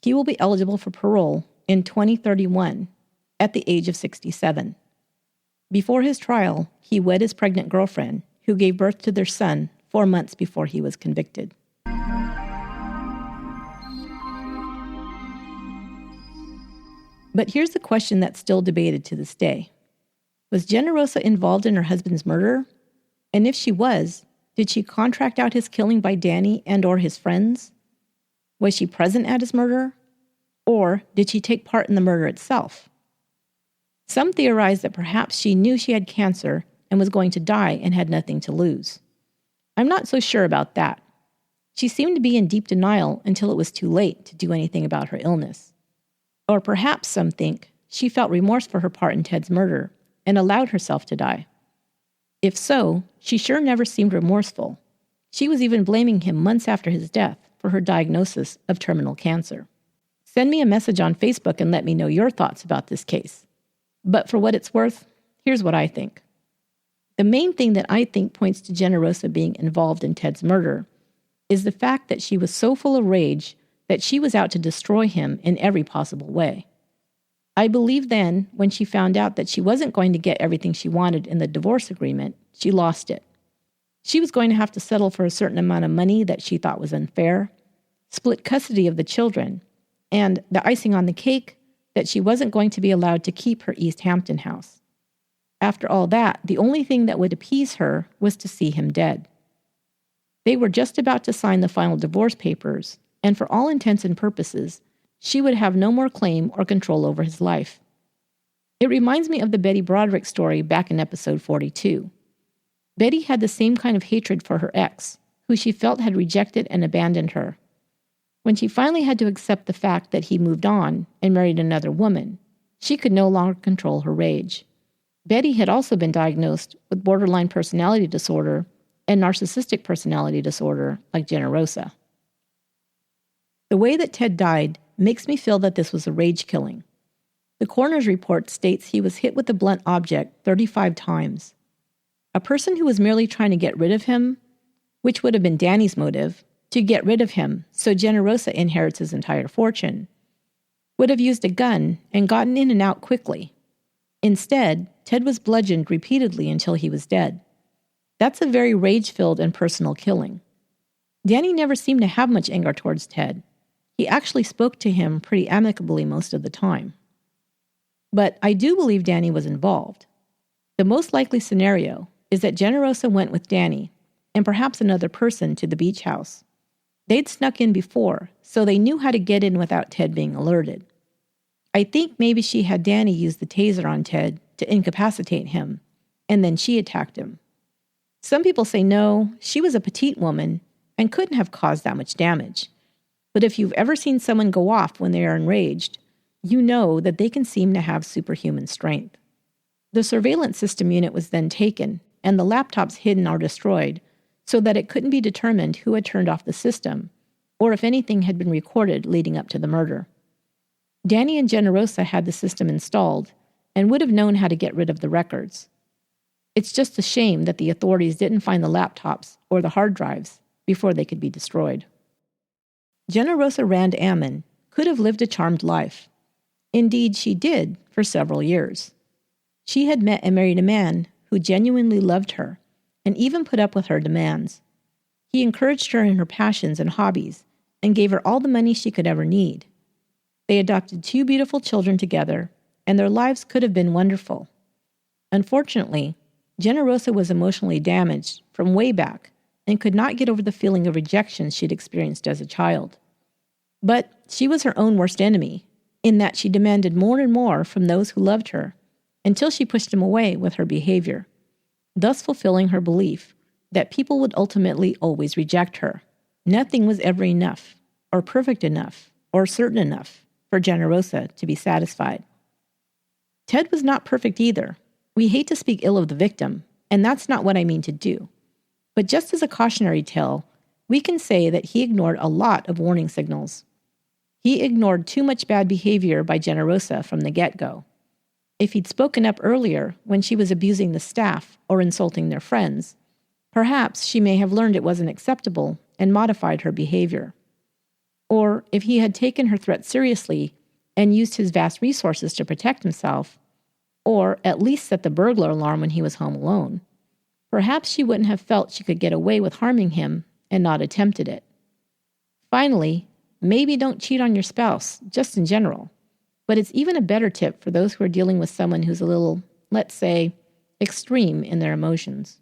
He will be eligible for parole in 2031 at the age of 67. Before his trial, he wed his pregnant girlfriend, who gave birth to their son 4 months before he was convicted. But here's the question that's still debated to this day. Was Generosa involved in her husband's murder? And if she was, did she contract out his killing by Danny and or his friends? Was she present at his murder? Or did she take part in the murder itself? Some theorize that perhaps she knew she had cancer and was going to die and had nothing to lose. I'm not so sure about that. She seemed to be in deep denial until it was too late to do anything about her illness. Or perhaps some think she felt remorse for her part in Ted's murder and allowed herself to die. If so, she sure never seemed remorseful. She was even blaming him months after his death for her diagnosis of terminal cancer. Send me a message on Facebook and let me know your thoughts about this case. But for what it's worth, here's what I think. The main thing that I think points to Generosa being involved in Ted's murder is the fact that she was so full of rage that she was out to destroy him in every possible way. I believe then, when she found out that she wasn't going to get everything she wanted in the divorce agreement, she lost it. She was going to have to settle for a certain amount of money that she thought was unfair, split custody of the children, and the icing on the cake, that she wasn't going to be allowed to keep her East Hampton house. After all that, the only thing that would appease her was to see him dead. They were just about to sign the final divorce papers, and for all intents and purposes, she would have no more claim or control over his life. It reminds me of the Betty Broderick story back in episode 42. Betty had the same kind of hatred for her ex, who she felt had rejected and abandoned her. When she finally had to accept the fact that he moved on and married another woman, she could no longer control her rage. Betty had also been diagnosed with borderline personality disorder and narcissistic personality disorder like Generosa. The way that Ted died makes me feel that this was a rage killing. The coroner's report states he was hit with a blunt object 35 times. A person who was merely trying to get rid of him, which would have been Danny's motive, to get rid of him so Generosa inherits his entire fortune, would have used a gun and gotten in and out quickly. Instead, Ted was bludgeoned repeatedly until he was dead. That's a very rage-filled and personal killing. Danny never seemed to have much anger towards Ted. He actually spoke to him pretty amicably most of the time. But I do believe Danny was involved. The most likely scenario is that Generosa went with Danny and perhaps another person to the beach house. They'd snuck in before, so they knew how to get in without Ted being alerted. I think maybe she had Danny use the taser on Ted to incapacitate him, and then she attacked him. Some people say no, she was a petite woman and couldn't have caused that much damage. But if you've ever seen someone go off when they are enraged, you know that they can seem to have superhuman strength. The surveillance system unit was then taken, and the laptops hidden or destroyed, so that it couldn't be determined who had turned off the system, or if anything had been recorded leading up to the murder. Danny and Generosa had the system installed, and would have known how to get rid of the records. It's just a shame that the authorities didn't find the laptops or the hard drives before they could be destroyed. Generosa Rand Ammon could have lived a charmed life. Indeed, she did for several years. She had met and married a man who genuinely loved her and even put up with her demands. He encouraged her in her passions and hobbies and gave her all the money she could ever need. They adopted 2 beautiful children together, and their lives could have been wonderful. Unfortunately, Generosa was emotionally damaged from way back and could not get over the feeling of rejection she'd experienced as a child. But she was her own worst enemy, in that she demanded more and more from those who loved her, until she pushed them away with her behavior, thus fulfilling her belief that people would ultimately always reject her. Nothing was ever enough, or perfect enough, or certain enough for Generosa to be satisfied. Ted was not perfect either. We hate to speak ill of the victim, and that's not what I mean to do. But just as a cautionary tale, we can say that he ignored a lot of warning signals. He ignored too much bad behavior by Generosa from the get-go. If he'd spoken up earlier when she was abusing the staff or insulting their friends, perhaps she may have learned it wasn't acceptable and modified her behavior. Or if he had taken her threat seriously and used his vast resources to protect himself, or at least set the burglar alarm when he was home alone, perhaps she wouldn't have felt she could get away with harming him and not attempted it. Finally, maybe don't cheat on your spouse, just in general. But it's even a better tip for those who are dealing with someone who's a little, let's say, extreme in their emotions.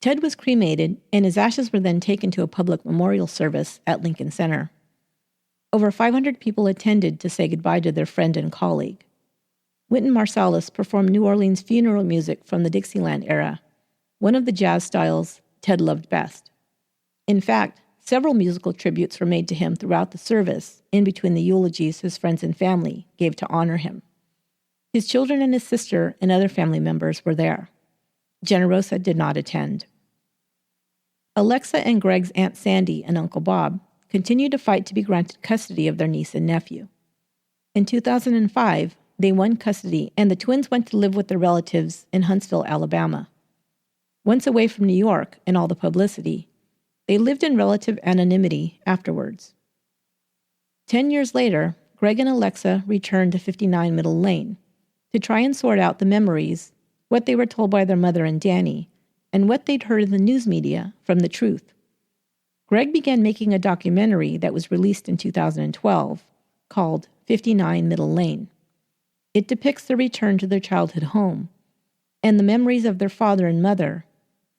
Ted was cremated, and his ashes were then taken to a public memorial service at Lincoln Center. Over 500 people attended to say goodbye to their friend and colleague. Wynton Marsalis performed New Orleans funeral music from the Dixieland era, one of the jazz styles Ted loved best. In fact, several musical tributes were made to him throughout the service, in between the eulogies his friends and family gave to honor him. His children and his sister and other family members were there. Generosa did not attend. Alexa and Greg's Aunt Sandy and Uncle Bob continued to fight to be granted custody of their niece and nephew. In 2005, they won custody, and the twins went to live with their relatives in Huntsville, Alabama. Once away from New York and all the publicity, they lived in relative anonymity afterwards. 10 years later, Greg and Alexa returned to 59 Middle Lane to try and sort out the memories, what they were told by their mother and Danny, and what they'd heard in the news media from the truth. Greg began making a documentary that was released in 2012 called 59 Middle Lane. It depicts their return to their childhood home and the memories of their father and mother,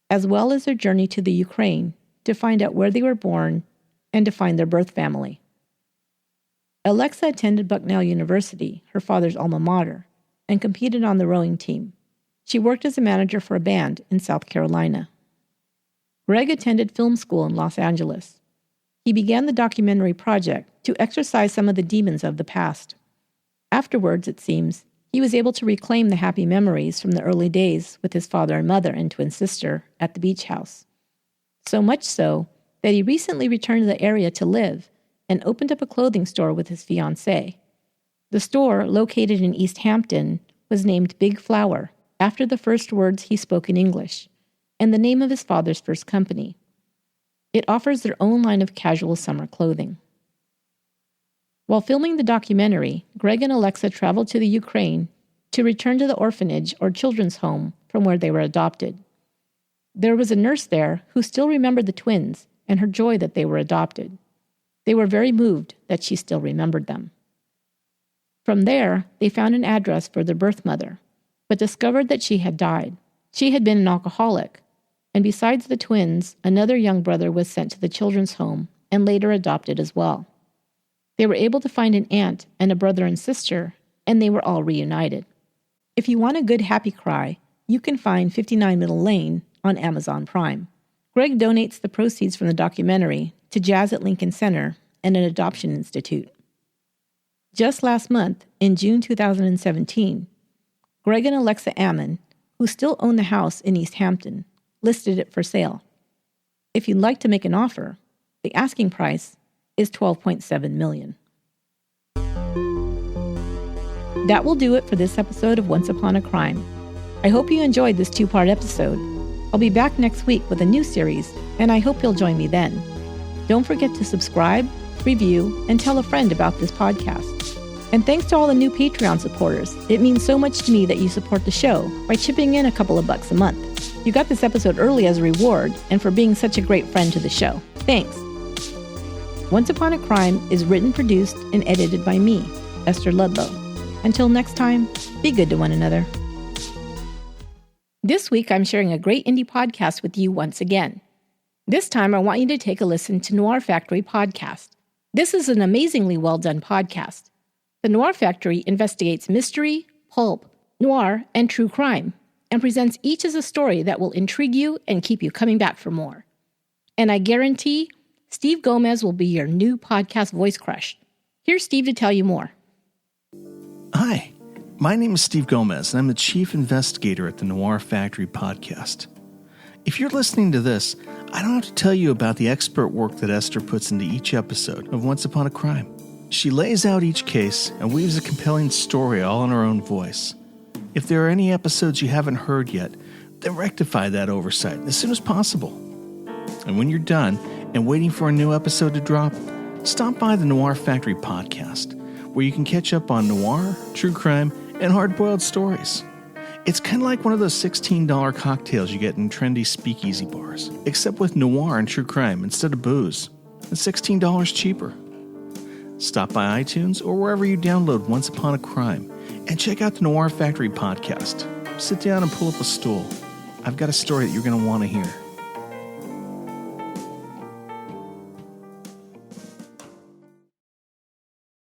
as well as their journey to the Ukraine to find out where they were born and to find their birth family. Alexa attended Bucknell University, her father's alma mater, and competed on the rowing team. She worked as a manager for a band in South Carolina. Greg attended film school in Los Angeles. He began the documentary project to exorcise some of the demons of the past. Afterwards, it seems, he was able to reclaim the happy memories from the early days with his father and mother and twin sister at the beach house. So much so that he recently returned to the area to live and opened up a clothing store with his fiancée. The store, located in East Hampton, was named Big Flower, after the first words he spoke in English, and the name of his father's first company. It offers their own line of casual summer clothing. While filming the documentary, Greg and Alexa traveled to the Ukraine to return to the orphanage or children's home from where they were adopted. There was a nurse there who still remembered the twins and her joy that they were adopted. They were very moved that she still remembered them. From there, they found an address for their birth mother, but discovered that she had died. She had been an alcoholic, and besides the twins, another young brother was sent to the children's home and later adopted as well. They were able to find an aunt and a brother and sister, and they were all reunited. If you want a good happy cry, you can find 59 Middle Lane on Amazon Prime. Greg donates the proceeds from the documentary to Jazz at Lincoln Center and an adoption institute. Just last month, in June 2017, Greg and Alexa Ammon, who still own the house in East Hampton, listed it for sale. If you'd like to make an offer, the asking price is $12.7 million. That will do it for this episode of Once Upon a Crime. I hope you enjoyed this 2-part episode. I'll be back next week with a new series, and I hope you'll join me then. Don't forget to subscribe, review, and tell a friend about this podcast. And thanks to all the new Patreon supporters. It means so much to me that you support the show by chipping in a couple of bucks a month. You got this episode early as a reward and for being such a great friend to the show. Thanks. Once Upon a Crime is written, produced, and edited by me, Esther Ludlow. Until next time, be good to one another. This week, I'm sharing a great indie podcast with you once again. This time, I want you to take a listen to Noir Factory Podcast. This is an amazingly well-done podcast. The Noir Factory investigates mystery, pulp, noir, and true crime, and presents each as a story that will intrigue you and keep you coming back for more. And I guarantee Steve Gomez will be your new podcast voice crush. Here's Steve to tell you more. Hi, my name is Steve Gomez, and I'm the Chief Investigator at the Noir Factory Podcast. If you're listening to this, I don't have to tell you about the expert work that Esther puts into each episode of Once Upon a Crime. She lays out each case and weaves a compelling story all in her own voice. If there are any episodes you haven't heard yet, then rectify that oversight as soon as possible. And when you're done and waiting for a new episode to drop, stop by the Noir Factory Podcast, where you can catch up on noir, true crime, and hard-boiled stories. It's kind of like one of those $16 cocktails you get in trendy speakeasy bars, except with noir and true crime instead of booze, and $16 cheaper. Stop by iTunes or wherever you download Once Upon a Crime and check out the Noir Factory Podcast. Sit down and pull up a stool. I've got a story that you're going to want to hear.